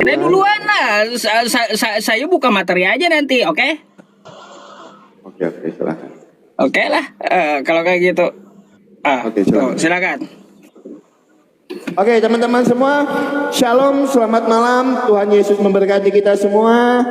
Anda duluan lah. Saya buka materi aja nanti, oke? Oke, silakan. Oke lah, kalau kayak gitu. Oke, silakan. Silakan. Oke, teman-teman semua, Shalom, selamat malam. Tuhan Yesus memberkati kita semua.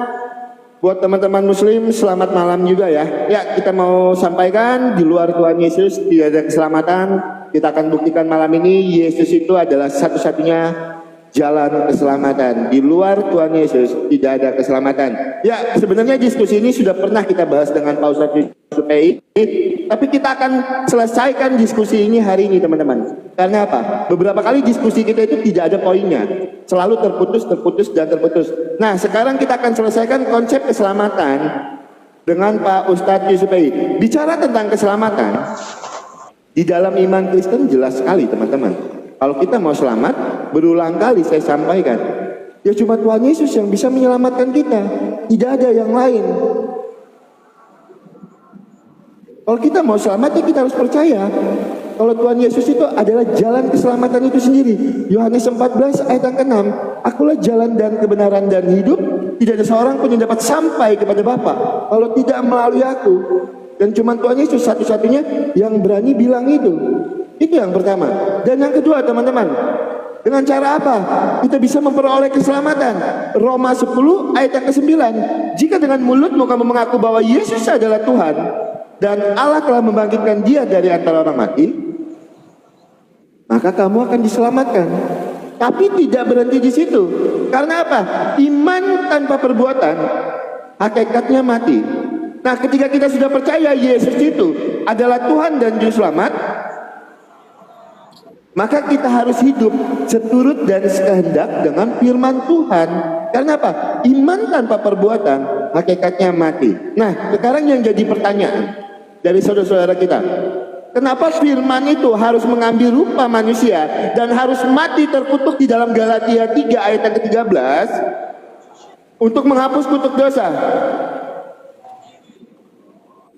Buat teman-teman Muslim, selamat malam juga ya. Ya, kita mau sampaikan di luar Tuhan Yesus tidak ada keselamatan. Kita akan buktikan malam ini Yesus itu adalah satu-satunya jalan keselamatan. Di luar Tuhan Yesus tidak ada keselamatan. Ya, sebenarnya diskusi ini sudah pernah kita bahas dengan Pak Ustadz Yusupei, tapi kita akan selesaikan diskusi ini hari ini, teman-teman. Karena apa? Beberapa kali diskusi kita itu tidak ada poinnya, selalu terputus. Nah, sekarang kita akan selesaikan konsep keselamatan dengan Pak Ustadz Yusupei. Bicara tentang keselamatan di dalam iman Kristen jelas sekali, teman-teman. Kalau kita mau selamat, berulang kali saya sampaikan, ya cuma Tuhan Yesus yang bisa menyelamatkan kita, tidak ada yang lain. Kalau kita mau selamat, ya kita harus percaya kalau Tuhan Yesus itu adalah jalan keselamatan itu sendiri. Yohanes 14 ayat yang ke-6, akulah jalan dan kebenaran dan hidup, tidak ada seorang pun yang dapat sampai kepada Bapa kalau tidak melalui aku. Dan cuma Tuhan Yesus satu-satunya yang berani bilang itu. Itu yang pertama. Dan yang kedua, teman-teman, dengan cara apa kita bisa memperoleh keselamatan? Roma 10 ayat yang ke-9, jika dengan mulutmu kamu mengaku bahwa Yesus adalah Tuhan dan Allah telah membangkitkan dia dari antara orang mati, maka kamu akan diselamatkan. Tapi tidak berhenti di situ. Karena apa? Iman tanpa perbuatan hakikatnya mati. Nah, ketika kita sudah percaya Yesus itu adalah Tuhan dan Juru Selamat, maka kita harus hidup seturut dan sekehendak dengan firman Tuhan. Karena apa? Iman tanpa perbuatan hakikatnya mati. Nah, sekarang yang jadi pertanyaan dari saudara-saudara kita, kenapa firman itu harus mengambil rupa manusia dan harus mati terkutuk di dalam Galatia 3 ayat yang ke-13 untuk menghapus kutuk dosa?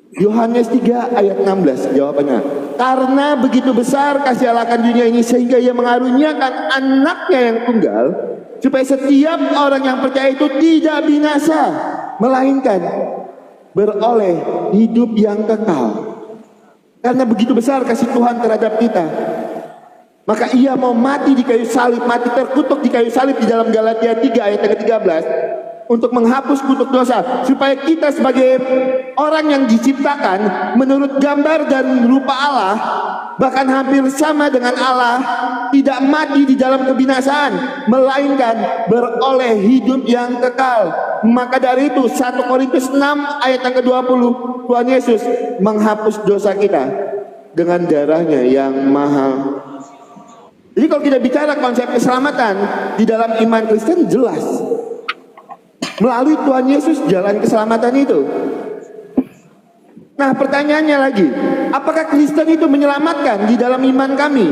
Yohanes 3 ayat 16 jawabannya, karena begitu besar kasih Allah akan dunia ini sehingga ia mengaruniakan anaknya yang tunggal supaya setiap orang yang percaya itu tidak binasa melainkan beroleh hidup yang kekal. Karena begitu besar kasih Tuhan terhadap kita, maka ia mau mati di kayu salib, mati terkutuk di kayu salib di dalam Galatia 3 ayat yang ke-13 untuk menghapus kutuk dosa, supaya kita sebagai orang yang diciptakan menurut gambar dan rupa Allah, bahkan hampir sama dengan Allah, tidak mati di dalam kebinasaan, melainkan beroleh hidup yang kekal. Maka dari itu 1 Korintus 6 ayat yang ke-20, Tuhan Yesus menghapus dosa kita dengan darahnya yang mahal. Jadi kalau kita bicara konsep keselamatan di dalam iman Kristen, jelas melalui Tuhan Yesus jalan keselamatan itu. Nah, pertanyaannya lagi, apakah Kristen itu menyelamatkan di dalam iman kami?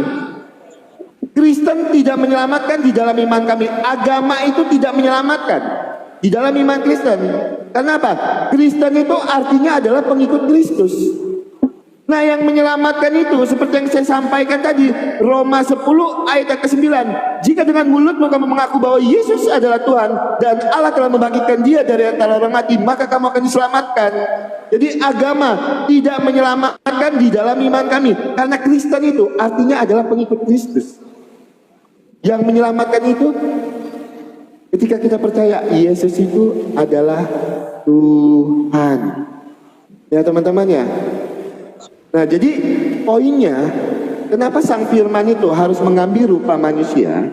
Kristen tidak menyelamatkan di dalam iman kami. Agama itu tidak menyelamatkan di dalam iman Kristen. Kenapa? Kristen itu artinya adalah pengikut Kristus. Nah, yang menyelamatkan itu seperti yang saya sampaikan tadi, Roma 10 ayat yang ke-9, jika dengan mulutmu kamu mengaku bahwa Yesus adalah Tuhan dan Allah telah membangkitkan dia dari antara orang mati, maka kamu akan diselamatkan. Jadi agama tidak menyelamatkan di dalam iman kami, karena Kristen itu artinya adalah pengikut Kristus. Yang menyelamatkan itu ketika kita percaya Yesus itu adalah Tuhan. Ya, teman-teman ya. Nah, jadi poinnya, kenapa sang firman itu harus mengambil rupa manusia?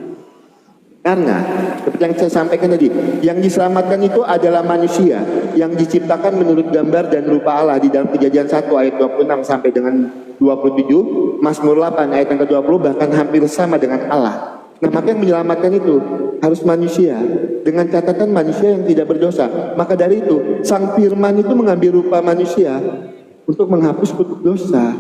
Karena seperti yang saya sampaikan tadi, yang diselamatkan itu adalah manusia yang diciptakan menurut gambar dan rupa Allah di dalam Kejadian 1 ayat 26 sampai dengan 27, Mazmur 8 ayat yang ke-20 bahkan hampir sama dengan Allah. Nah, maka yang menyelamatkan itu harus manusia dengan catatan manusia yang tidak berdosa. Maka dari itu, sang firman itu mengambil rupa manusia untuk menghapus kutuk dosa,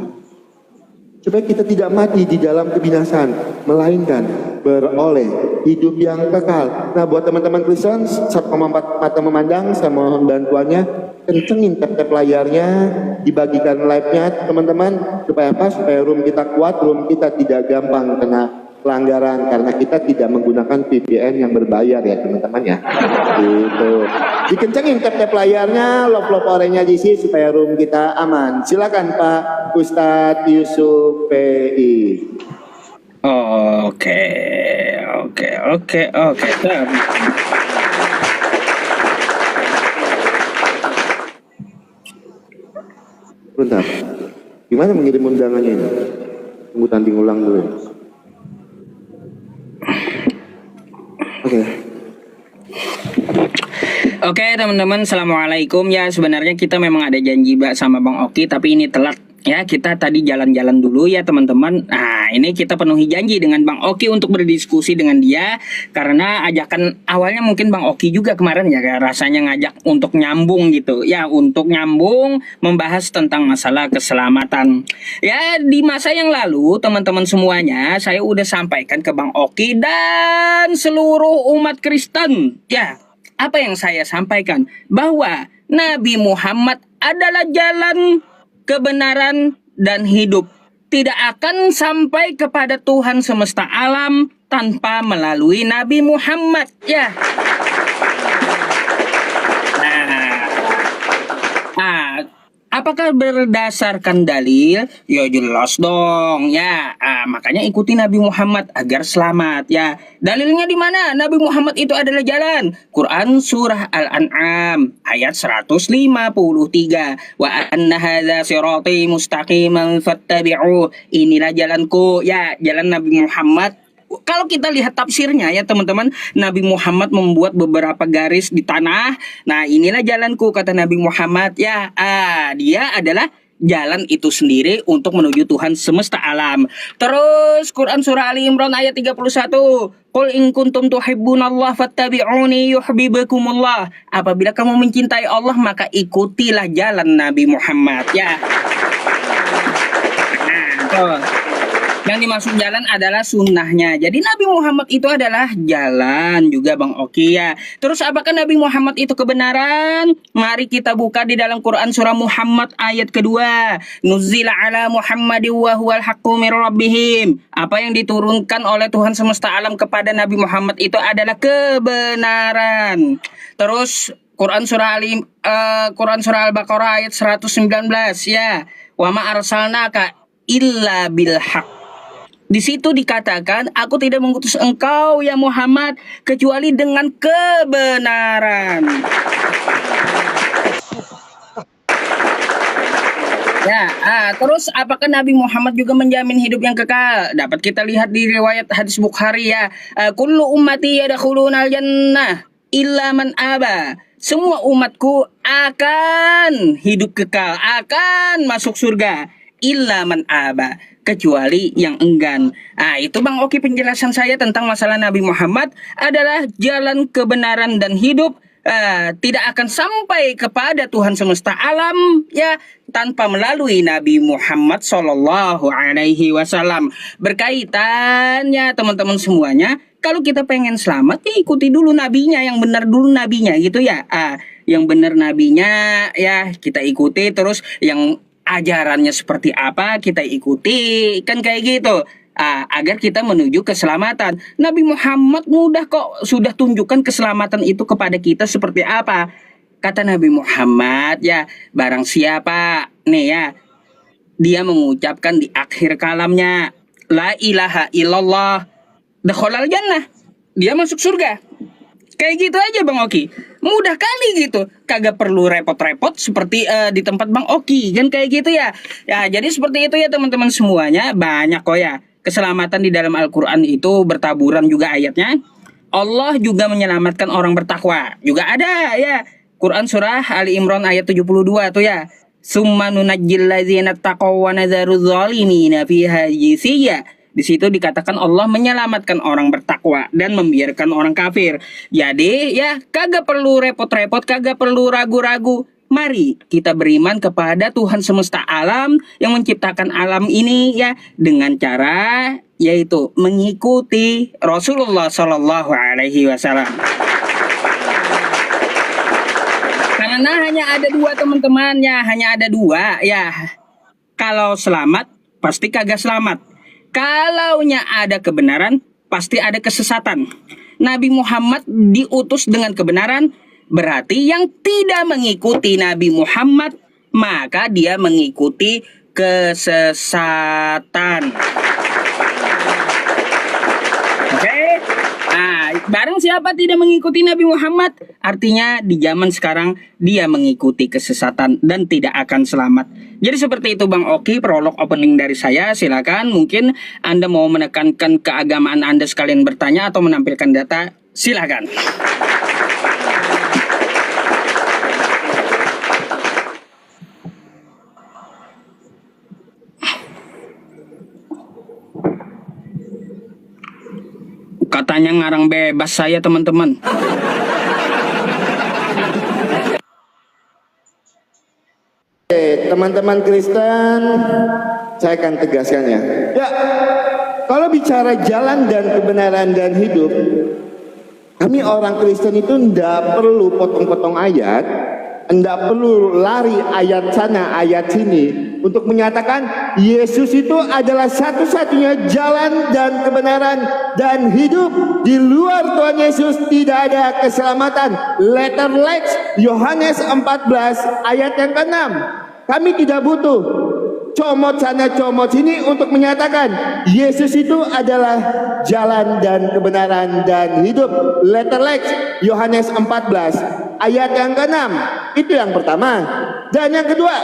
supaya kita tidak mati di dalam kebinasaan, melainkan beroleh hidup yang kekal. Nah, buat teman-teman Kristen, saat mata memandang, saya mohon bantuannya, kencengin tap-tap layarnya, dibagikan live-nya teman-teman, supaya apa? Supaya room kita kuat, room kita tidak gampang kena pelanggaran karena kita tidak menggunakan VPN yang berbayar ya teman-teman ya. Gitu. Dikencengin tap-tap layarnya, love oranye di sini supaya room kita aman. Silakan Pak Ustadz Yusuf PI. Oke. Bentar. Gimana mengirim undangannya ini? Tunggu tanding ulang dulu ya. Oke teman-teman, assalamualaikum ya. Sebenarnya kita memang ada janji sama Bang Oki, tapi ini telat ya. Kita tadi jalan-jalan dulu ya teman-teman. Nah ini kita penuhi janji dengan Bang Oki untuk berdiskusi dengan dia, karena ajakan awalnya mungkin Bang Oki juga kemarin ya, rasanya ngajak untuk nyambung gitu ya, untuk nyambung membahas tentang masalah keselamatan ya. Di masa yang lalu teman-teman semuanya, saya udah sampaikan ke Bang Oki dan seluruh umat Kristen ya. Apa yang saya sampaikan? Bahwa Nabi Muhammad adalah jalan, kebenaran, dan hidup. Tidak akan sampai kepada Tuhan semesta alam tanpa melalui Nabi Muhammad ya. Apakah berdasarkan dalil? Ya jelas dong ya. Makanya ikuti Nabi Muhammad agar selamat ya. Dalilnya di mana? Nabi Muhammad itu adalah jalan. Quran surah Al-An'am ayat 153. Wa anna hadza sirati mustaqiman fattabi'u. Inilah jalanku ya, jalan Nabi Muhammad. Kalau kita lihat tafsirnya ya teman-teman, Nabi Muhammad membuat beberapa garis di tanah. Nah inilah jalanku kata Nabi Muhammad ya. Dia adalah jalan itu sendiri untuk menuju Tuhan semesta alam. Terus Quran surah Ali Imran ayat 31. Qul in kuntum tuhibbunallah fattabi'uni yuhibbukumullah. Apabila kamu mencintai Allah maka ikutilah jalan Nabi Muhammad ya. Yang dimaksud jalan adalah sunnahnya. Jadi Nabi Muhammad itu adalah jalan juga Bang Oki ya. Terus apakah Nabi Muhammad itu kebenaran? Mari kita buka di dalam Quran surah Muhammad ayat kedua. Nuzila ala Muhammadin wa huwal haqqu mir rabbihim. Apa yang diturunkan oleh Tuhan semesta alam kepada Nabi Muhammad itu adalah kebenaran. Terus Quran surah Al-Baqarah ayat 119 ya. Wa ma arsalnaka illa bil haqq. Di situ dikatakan, aku tidak mengutus engkau ya Muhammad kecuali dengan kebenaran. Ya, terus apakah Nabi Muhammad juga menjamin hidup yang kekal? Dapat kita lihat di riwayat hadis Bukhari ya. Kullu ummati yadkhulunal jannah illa man aba. Semua umatku akan hidup kekal, akan masuk surga. Illa man aba, kecuali yang enggan. Itu Bang Oki penjelasan saya tentang masalah Nabi Muhammad adalah jalan kebenaran dan hidup. Tidak akan sampai kepada Tuhan semesta alam ya tanpa melalui Nabi Muhammad Sallallahu Alaihi Wasallam. Berkaitannya teman-teman semuanya, kalau kita pengen selamat ya ikuti dulu nabinya, yang benar dulu nabinya gitu ya. Yang benar nabinya ya kita ikuti, terus yang ajarannya seperti apa kita ikuti, kan kayak gitu. Agar kita menuju keselamatan. Nabi Muhammad mudah kok, sudah tunjukkan keselamatan itu kepada kita seperti apa. Kata Nabi Muhammad ya, barang siapa nih ya, dia mengucapkan di akhir kalamnya la ilaha illallah dakhalal jannah, dia masuk surga. Kayak gitu aja Bang Oki, mudah kali gitu, kagak perlu repot-repot seperti di tempat Bang Oki, kan kayak gitu ya. Ya jadi seperti itu ya teman-teman semuanya. Banyak kok ya keselamatan di dalam Al-Quran itu, bertaburan juga ayatnya. Allah juga menyelamatkan orang bertakwa, juga ada ya. Quran surah Ali Imran ayat 72 tuh ya. Summa nunajjil ladzina taqaw wa nadzaru dzalimina fiha jisiyya. Di situ dikatakan Allah menyelamatkan orang bertakwa dan membiarkan orang kafir. Jadi ya kagak perlu repot-repot, kagak perlu ragu-ragu. Mari kita beriman kepada Tuhan semesta alam yang menciptakan alam ini ya, dengan cara yaitu mengikuti Rasulullah Shallallahu Alaihi Wasallam. Karena hanya ada dua teman-teman ya, hanya ada dua ya. Kalau selamat pasti kagak selamat. Kalaunya ada kebenaran, pasti ada kesesatan. Nabi Muhammad diutus dengan kebenaran, berarti yang tidak mengikuti Nabi Muhammad, maka dia mengikuti kesesatan. Oke? Nah, barang siapa tidak mengikuti Nabi Muhammad, artinya di zaman sekarang dia mengikuti kesesatan dan tidak akan selamat. Jadi seperti itu Bang Oki, prolog opening dari saya. Silakan, mungkin Anda mau menekankan keagamaan Anda sekalian bertanya atau menampilkan data, silakan. Katanya ngarang bebas saya, teman-teman. Teman-teman Kristen, saya akan tegaskan ya. Ya, kalau bicara jalan dan kebenaran dan hidup, kami orang Kristen itu tidak perlu potong-potong ayat, tidak perlu lari ayat sana, ayat sini untuk menyatakan Yesus itu adalah satu-satunya jalan dan kebenaran dan hidup. Di luar Tuhan Yesus tidak ada keselamatan. Letter Lex Yohanes 14 ayat yang ke-6. Kami tidak butuh comot sana comot sini untuk menyatakan Yesus itu adalah jalan dan kebenaran dan hidup. Letter Lex Yohanes 14 ayat yang ke-6. Itu yang pertama. Dan yang kedua,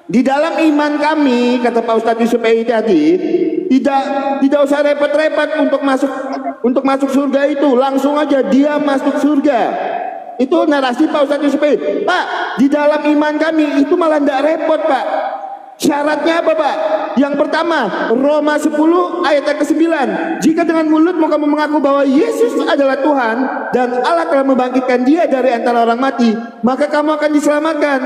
di dalam iman kami, kata Pak Ustadz Yusuf tadi, tidak usah repot-repot untuk masuk surga itu, langsung aja dia masuk surga. Itu narasi Pak Ustadz Yusuf. Pak, di dalam iman kami itu malah tidak repot, Pak. Syaratnya apa, Pak? Yang pertama, Roma 10 ayat yang ke-9. Jika dengan mulutmu kamu mengaku bahwa Yesus adalah Tuhan dan Allah telah membangkitkan dia dari antara orang mati, maka kamu akan diselamatkan.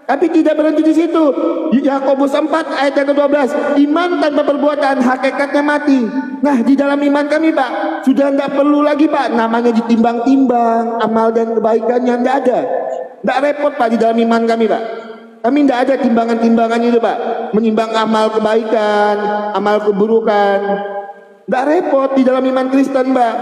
Tapi tidak berhenti di situ. Yakobus 4 ayat yang ke-12. Iman tanpa perbuatan hakikatnya mati. Nah, di dalam iman kami, Pak, sudah tidak perlu lagi, Pak, namanya ditimbang-timbang amal dan kebaikannya, tidak ada. Tidak repot, Pak, di dalam iman kami, Pak. Kami tidak ada timbangan-timbangan itu, Pak. Menimbang amal kebaikan, amal keburukan. Tidak repot di dalam iman Kristen, Pak.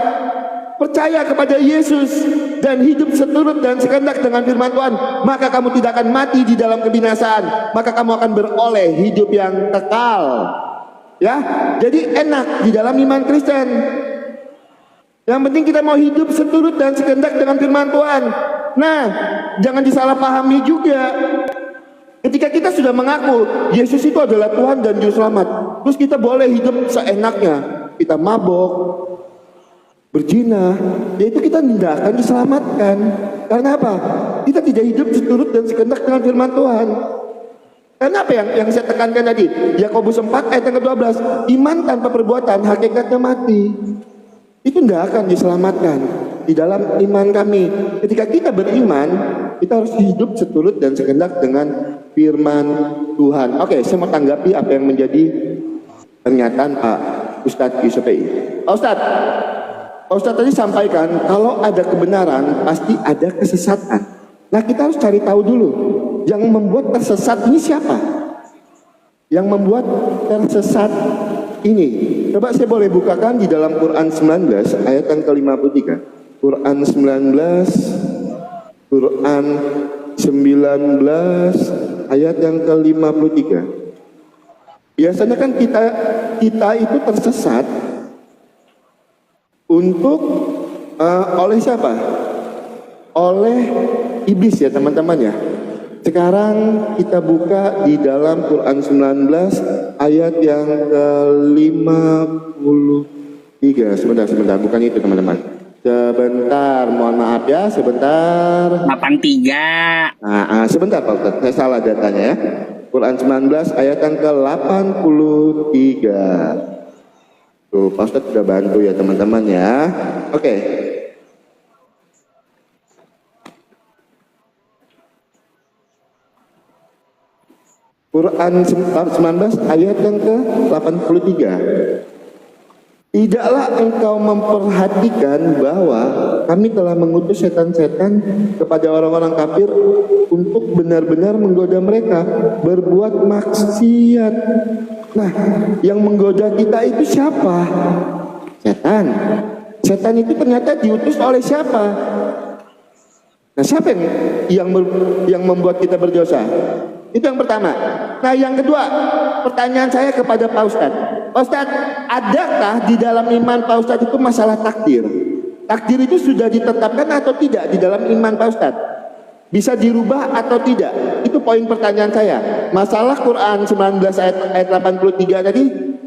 Percaya kepada Yesus dan hidup seturut dan sekendak dengan firman Tuhan, maka kamu tidak akan mati di dalam kebinasaan, maka kamu akan beroleh hidup yang kekal. Ya, jadi enak di dalam iman Kristen. Yang penting kita mau hidup seturut dan sekendak dengan firman Tuhan. Nah, jangan disalahpahami juga. Ketika kita sudah mengaku Yesus itu adalah Tuhan dan Juru Selamat, terus kita boleh hidup seenaknya, kita mabok, berzina, yaitu kita tidak akan diselamatkan. Karena apa? Kita tidak hidup seturut dan sekendak dengan firman Tuhan. Karena apa yang saya tekankan tadi? Yakobus 4 ayat yang ke-12. Iman tanpa perbuatan hakikatnya mati. Itu tidak akan diselamatkan. Di dalam iman kami, ketika kita beriman, kita harus hidup seturut dan sekendak dengan firman Tuhan. Oke, saya mau tanggapi apa yang menjadi pernyataan Pak Ustadz Yusuf. Pak Ustadz tadi sampaikan kalau ada kebenaran pasti ada kesesatan. Nah, kita harus cari tahu dulu yang membuat tersesat ini siapa? Yang membuat tersesat ini. Coba saya boleh bukakan di dalam Quran 19 ayat yang ke-53. Quran 19 ayat yang ke-53. Biasanya kan kita itu tersesat untuk oleh siapa? Oleh iblis ya teman-teman ya. Sekarang kita buka di dalam Quran 19 ayat yang ke-53. Sebentar, bukan itu teman-teman. Sebentar, mohon maaf ya, sebentar. 83. Sebentar Pak Ustadz, saya salah datanya ya. Quran 19 ayat yang ke-83. Tuh, Pak Ustadz sudah bantu ya teman-teman ya. Oke. Quran 19 ayat yang ke-83. Tidaklah engkau memperhatikan bahwa kami telah mengutus setan-setan kepada orang-orang kafir untuk benar-benar menggoda mereka berbuat maksiat Nah, yang menggoda kita itu siapa? Setan. Setan itu ternyata diutus oleh siapa? Nah, siapa yang membuat kita berdosa? Itu yang pertama. Nah, yang kedua, pertanyaan saya kepada Pak Ustadz. Pak Ustadz, adakah di dalam iman Pak Ustadz itu masalah takdir? Takdir itu sudah ditetapkan atau tidak di dalam iman Pak Ustadz? Bisa dirubah atau tidak? Itu poin pertanyaan saya. Masalah Quran 19 ayat 83 tadi,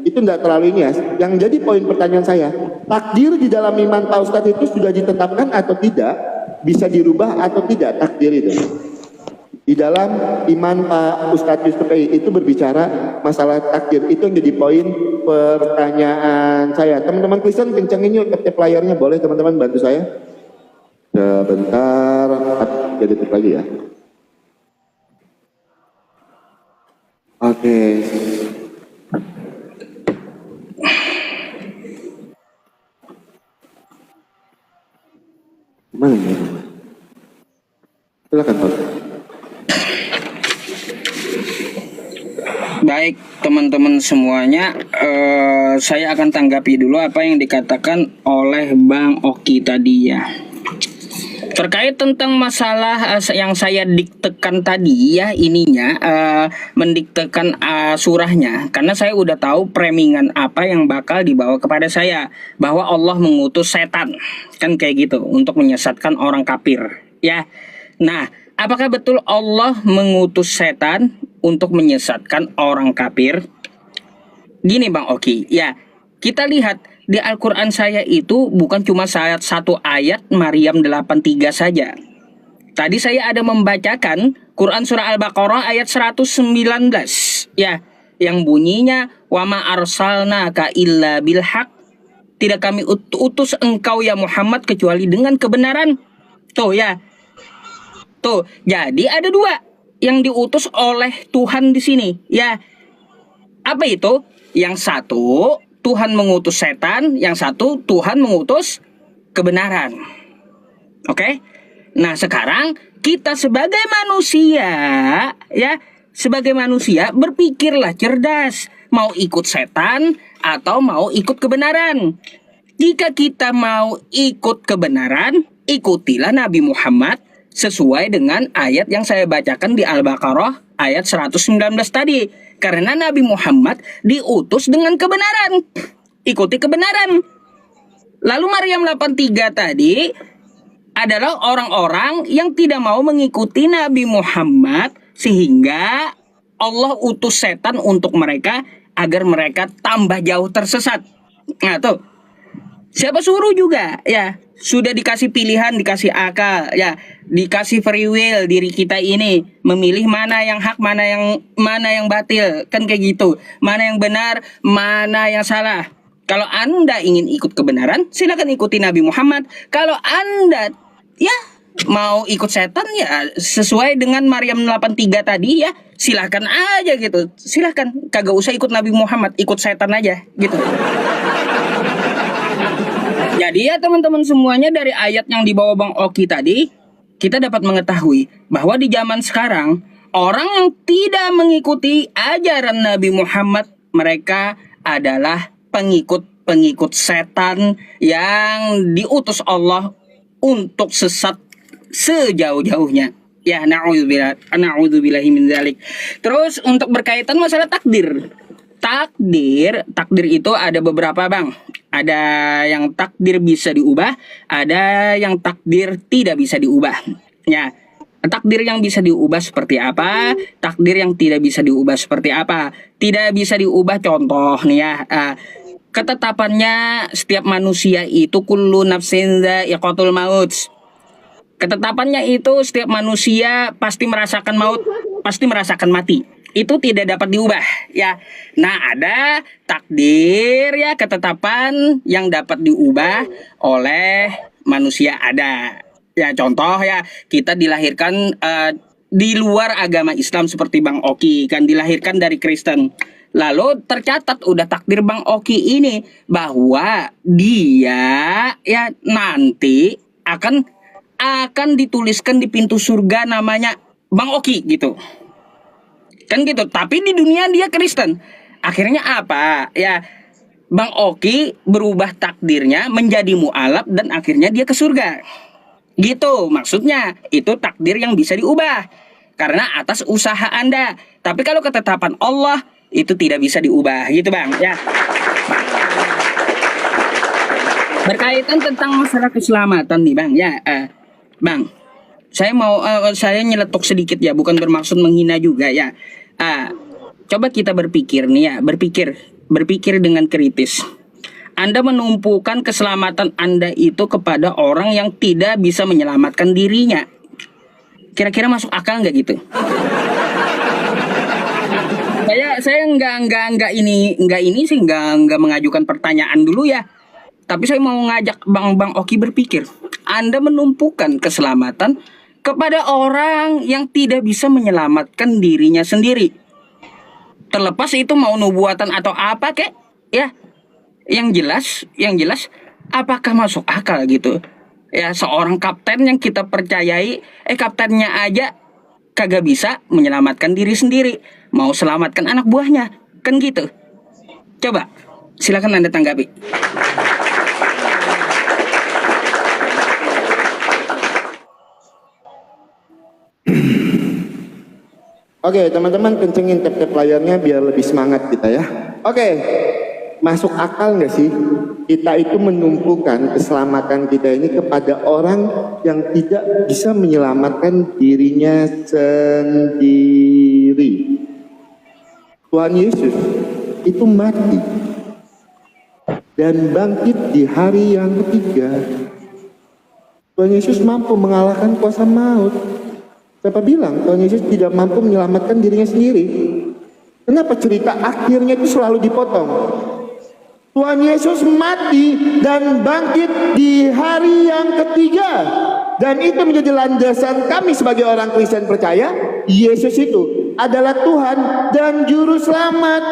itu tidak terlalu ini ya. Yang jadi poin pertanyaan saya, takdir di dalam iman Pak Ustadz itu sudah ditetapkan atau tidak? Bisa dirubah atau tidak takdir itu? Di dalam iman Pak Ustadz Yusuf itu berbicara masalah takdir. Itu yang jadi poin pertanyaan saya. Teman-teman Kristen kencengin yuk ketik layarnya, boleh teman-teman bantu saya? Sebentar, jadi tutup lagi ya. Oke. Mana ini? Silakan Pak. Baik teman-teman semuanya, saya akan tanggapi dulu apa yang dikatakan oleh Bang Oki tadi ya. Terkait tentang masalah yang saya diktekan tadi ya, ininya mendiktekan surahnya, karena saya udah tahu premingan apa yang bakal dibawa kepada saya, bahwa Allah mengutus setan kan kayak gitu untuk menyesatkan orang kafir ya. Nah, apakah betul Allah mengutus setan untuk menyesatkan orang kafir? Gini Bang Oki ya, kita lihat di Al-Quran saya itu bukan cuma satu ayat Maryam 83 saja. Tadi saya ada membacakan Quran surah Al-Baqarah ayat 119 ya, yang bunyinya wa ma arsalnaka illa bil haq, tidak kami utus engkau ya Muhammad kecuali dengan kebenaran. Tuh ya. Tuh, jadi ada dua yang diutus oleh Tuhan di sini ya. Apa itu? Yang satu Tuhan mengutus setan, yang satu Tuhan mengutus kebenaran. Oke? Nah, sekarang kita sebagai manusia ya, sebagai manusia berpikirlah cerdas, mau ikut setan atau mau ikut kebenaran. Jika kita mau ikut kebenaran, ikutilah Nabi Muhammad sesuai dengan ayat yang saya bacakan di Al-Baqarah ayat 119 tadi. Karena Nabi Muhammad diutus dengan kebenaran. Ikuti kebenaran. Lalu Maryam 83 tadi adalah orang-orang yang tidak mau mengikuti Nabi Muhammad, sehingga Allah utus setan untuk mereka agar mereka tambah jauh tersesat. Nah tuh, siapa suruh juga ya, sudah dikasih pilihan, dikasih akal ya, dikasih free will diri kita ini memilih mana yang hak, mana yang batil, kan kayak gitu, mana yang benar, mana yang salah. Kalau Anda ingin ikut kebenaran, silakan ikuti Nabi Muhammad. Kalau Anda ya mau ikut setan ya sesuai dengan Maryam 83 tadi ya, silakan aja gitu. Silakan, kagak usah ikut Nabi Muhammad, ikut setan aja gitu. Jadi ya teman-teman semuanya, dari ayat yang dibawa Bang Oki tadi, kita dapat mengetahui bahwa di zaman sekarang orang yang tidak mengikuti ajaran Nabi Muhammad, mereka adalah pengikut setan yang diutus Allah untuk sesat sejauh-jauhnya. Ya, na'udzubillahi min dzalik. Terus untuk berkaitan masalah takdir. Takdir itu ada beberapa Bang. Ada yang takdir bisa diubah, ada yang takdir tidak bisa diubah. Ya, takdir yang bisa diubah seperti apa? Takdir yang tidak bisa diubah seperti apa? Tidak bisa diubah, contoh nih ya. Ketetapannya setiap manusia itu kullu nafsin dha'iqatul maut. Ketetapannya itu setiap manusia pasti merasakan maut, pasti merasakan mati. Itu tidak dapat diubah ya. Nah, ada takdir ya, ketetapan yang dapat diubah oleh manusia ada. Ya, contoh ya, kita dilahirkan di luar agama Islam seperti Bang Oki, kan dilahirkan dari Kristen. Lalu tercatat udah takdir Bang Oki ini bahwa dia ya nanti akan dituliskan di pintu surga namanya Bang Oki gitu. Kan gitu, tapi di dunia dia Kristen. Akhirnya apa? Ya, Bang Oki berubah takdirnya menjadi mualaf dan akhirnya dia ke surga. Gitu maksudnya, itu takdir yang bisa diubah karena atas usaha Anda. Tapi kalau ketetapan Allah itu tidak bisa diubah, gitu Bang. Ya. Berkaitan tentang masalah keselamatan nih Bang. Ya, Bang. Saya nyeletuk sedikit ya, bukan bermaksud menghina juga ya. Coba kita berpikir nih ya, berpikir dengan kritis. Anda menumpukan keselamatan Anda itu kepada orang yang tidak bisa menyelamatkan dirinya. Kira-kira masuk akal nggak gitu? Saya nggak ini sih nggak mengajukan pertanyaan dulu ya. Tapi saya mau ngajak Bang Oki berpikir. Anda menumpukan keselamatan kepada orang yang tidak bisa menyelamatkan dirinya sendiri. Terlepas itu mau nubuatan atau apa kek, ya. Yang jelas apakah masuk akal gitu? Ya, seorang kapten yang kita percayai, kaptennya aja kagak bisa menyelamatkan diri sendiri, mau selamatkan anak buahnya, kan gitu. Coba, silakan Anda tanggapi. Oke, teman-teman kencengin tap-tap layarnya biar lebih semangat kita ya. Oke, masuk akal nggak sih kita itu menumpukan keselamatan kita ini kepada orang yang tidak bisa menyelamatkan dirinya sendiri? Tuhan Yesus itu mati dan bangkit di hari yang ketiga. Tuhan Yesus mampu mengalahkan kuasa maut. Siapa bilang Tuhan Yesus tidak mampu menyelamatkan dirinya sendiri? Kenapa cerita akhirnya itu selalu dipotong? Tuhan Yesus mati dan bangkit di hari yang ketiga. Dan itu menjadi landasan kami sebagai orang Kristen percaya, Yesus itu adalah Tuhan dan Juru Selamat.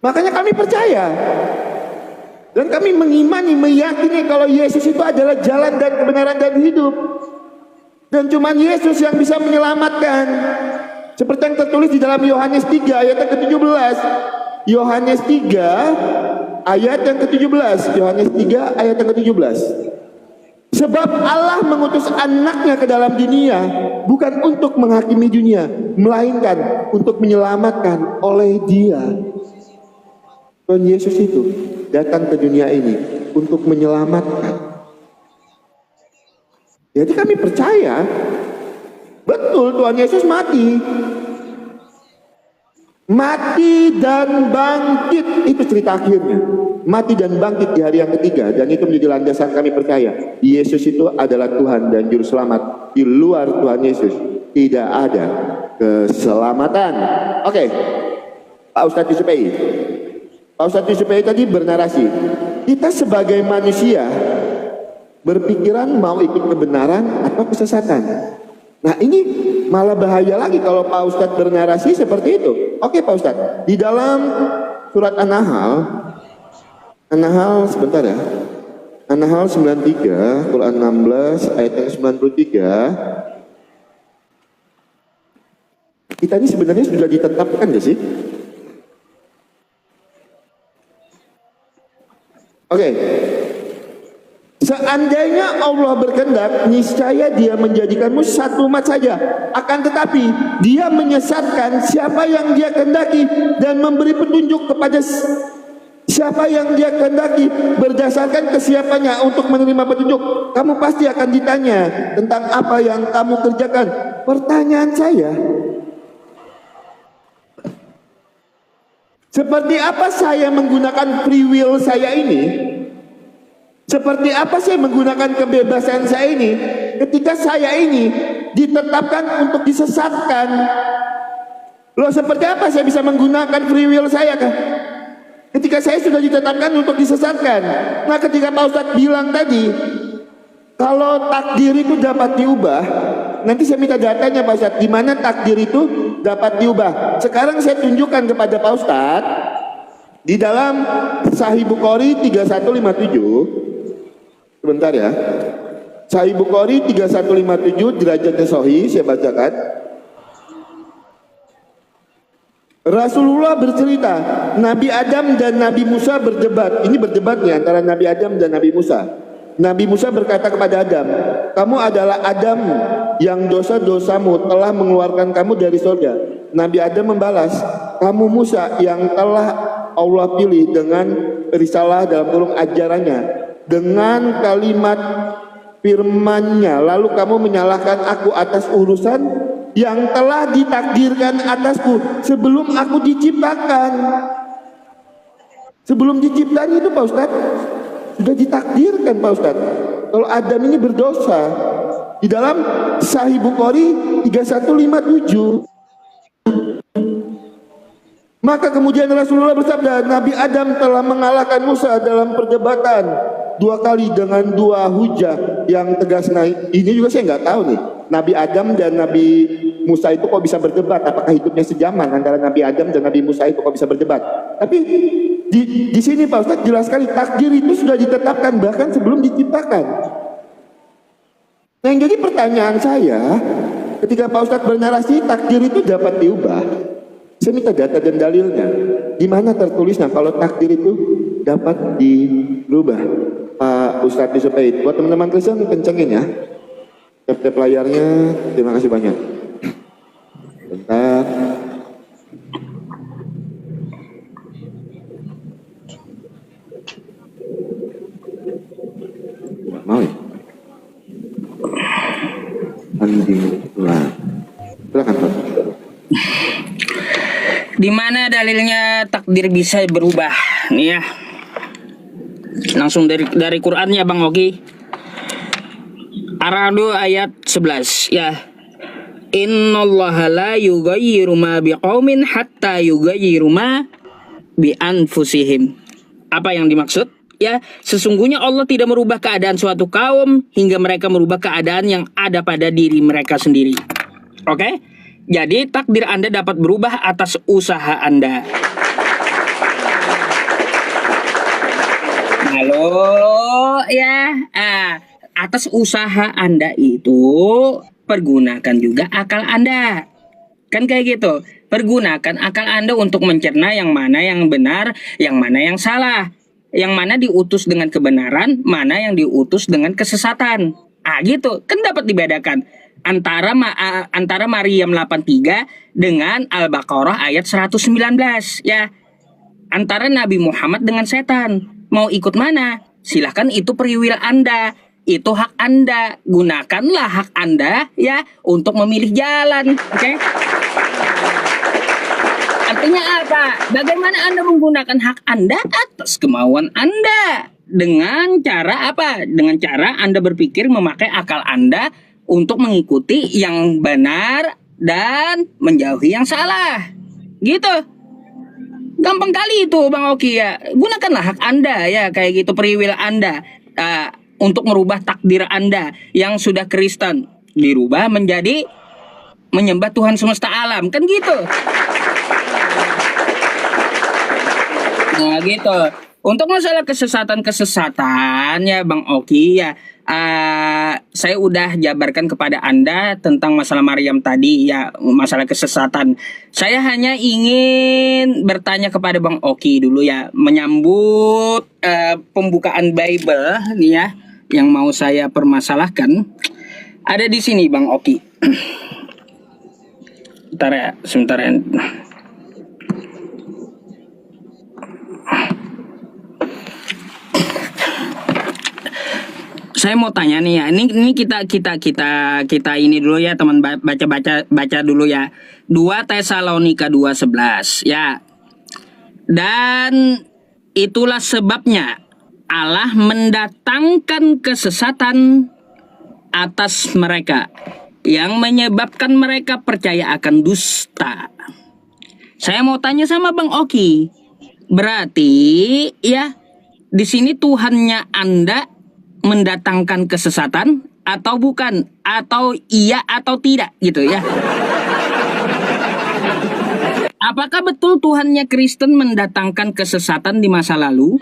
Makanya kami percaya. Dan kami mengimani, meyakini kalau Yesus itu adalah jalan dan kebenaran dan hidup. Dan cuma Yesus yang bisa menyelamatkan. Seperti yang tertulis di dalam Yohanes 3 ayat yang ke-17. Yohanes 3 ayat yang ke-17. Yohanes 3 ayat yang ke-17. Sebab Allah mengutus anaknya ke dalam dunia bukan untuk menghakimi dunia, melainkan untuk menyelamatkan oleh Dia. Tuhan Yesus itu datang ke dunia ini untuk menyelamatkan. Jadi kami percaya betul Tuhan Yesus mati dan bangkit. Itu cerita akhirnya, mati dan bangkit di hari yang ketiga. Dan itu menjadi landasan kami percaya Yesus itu adalah Tuhan dan Juru Selamat. Di luar Tuhan Yesus tidak ada keselamatan. Oke, Pak Ustadz Yusupei. Pak Ustadz Yusupei tadi bernarasi, kita sebagai manusia berpikiran mau ikut kebenaran atau kesesatan. Nah ini malah bahaya lagi kalau Pak Ustadz bernarasi seperti itu. Oke Pak Ustadz, di dalam surat An-Nahl sebentar ya, An-Nahl 93, Quran 16 ayat yang 93. Kita ini sebenarnya sudah ditetapkan gak sih? Oke. Seandainya Allah berkehendak, niscaya Dia menjadikanmu satu umat saja. Akan tetapi Dia menyesatkan siapa yang Dia kehendaki dan memberi petunjuk kepada siapa yang Dia kehendaki berdasarkan kesiapannya untuk menerima petunjuk. Kamu pasti akan ditanya tentang apa yang kamu kerjakan. Pertanyaan saya, seperti apa saya menggunakan free will saya ini? Seperti apa saya menggunakan kebebasan saya ini ketika saya ini ditetapkan untuk disesatkan? Loh, seperti apa saya bisa menggunakan free will saya kan? Ketika saya sudah ditetapkan untuk disesatkan. Nah, ketika Pak Ustadz bilang tadi, kalau takdir itu dapat diubah, nanti saya minta datanya Pak Ustadz, di mana takdir itu dapat diubah. Sekarang saya tunjukkan kepada Pak Ustadz di dalam Sahih Bukhari 3157. Sebentar ya. Sahih Bukhari 3157 derajatnya sahih, saya bacakan. Rasulullah bercerita, Nabi Adam dan Nabi Musa berdebat. Ini berdebat nih antara Nabi Adam dan Nabi Musa. Nabi Musa berkata kepada Adam, kamu adalah Adam yang dosa-dosamu telah mengeluarkan kamu dari surga. Nabi Adam membalas, kamu Musa yang telah Allah pilih dengan risalah dalam kurung ajarannya, dengan kalimat firman-Nya, lalu kamu menyalahkan aku atas urusan yang telah ditakdirkan atasku sebelum aku diciptakan. Sebelum diciptakan itu Pak Ustadz sudah ditakdirkan Pak Ustadz kalau Adam ini berdosa. Di dalam Sahih Bukhari 3157. Maka kemudian Rasulullah bersabda, Nabi Adam telah mengalahkan Musa dalam perdebatan 2 kali dengan 2 hujah yang tegas. Nah ini juga saya nggak tahu nih, Nabi Adam dan Nabi Musa itu kok bisa berdebat? Apakah hidupnya sejaman antara Nabi Adam dan Nabi Musa itu kok bisa berdebat? Tapi di sini Pak Ustadz jelas sekali takdir itu sudah ditetapkan bahkan sebelum diciptakan. Nah yang jadi pertanyaan saya, ketika Pak Ustadz bernarasi takdir itu dapat diubah, saya minta data dan dalilnya. Di mana tertulisnya kalau takdir itu dapat dirubah? Pak Ustadz Yusuf Aid, buat teman-teman Kristen kencengin ya. Tap-tap layarnya, terima kasih banyak. Bentar. Nggak mau ya? Silakan Pak. Di mana dalilnya takdir bisa berubah? Nih ya. Langsung dari Qur'annya Bang Oki. Ar-Ra'd ayat 11 ya. Innallaha la yughayyiru ma biqaumin hatta yughayyiru ma bi anfusihim. Apa yang dimaksud? Ya, sesungguhnya Allah tidak merubah keadaan suatu kaum hingga mereka merubah keadaan yang ada pada diri mereka sendiri. Oke? Jadi takdir Anda dapat berubah atas usaha Anda. Halo ya, atas usaha Anda itu pergunakan juga akal Anda. Kan kayak gitu. Pergunakan akal Anda untuk mencerna yang mana yang benar, yang mana yang salah. Yang mana diutus dengan kebenaran, mana yang diutus dengan kesesatan. Gitu. Kan dapat dibedakan antara Maryam 83 dengan Al-Baqarah ayat 119 ya. Antara Nabi Muhammad dengan setan. Mau ikut mana? Silahkan, itu priwil Anda. Itu hak Anda. Gunakanlah hak Anda ya untuk memilih jalan. Oke? Artinya apa? Bagaimana Anda menggunakan hak Anda atas kemauan Anda? Dengan cara apa? Dengan cara Anda berpikir memakai akal Anda untuk mengikuti yang benar dan menjauhi yang salah. Gitu. Gampang kali itu Bang Oki ya. Gunakanlah hak Anda ya, kayak gitu, priwil Anda untuk merubah takdir Anda yang sudah Kristen dirubah menjadi menyembah Tuhan semesta alam. Kan gitu. Nah gitu. Untuk masalah kesesatan ya Bang Oki ya, saya udah jabarkan kepada Anda tentang masalah Maryam tadi ya, masalah kesesatan. Saya hanya ingin bertanya kepada Bang Oki dulu ya, menyambut pembukaan Bible nih ya, yang mau saya permasalahkan. Ada di sini Bang Oki. Sebentar ya. Saya mau tanya nih ya, ini kita ini dulu ya teman, baca dulu ya. 2 Tesalonika 2:11 ya. Dan itulah sebabnya Allah mendatangkan kesesatan atas mereka yang menyebabkan mereka percaya akan dusta. Saya mau tanya sama Bang Oki, berarti ya di sini Tuhannya Anda mendatangkan kesesatan atau bukan, atau iya atau tidak gitu ya. Apakah betul Tuhannya Kristen mendatangkan kesesatan di masa lalu?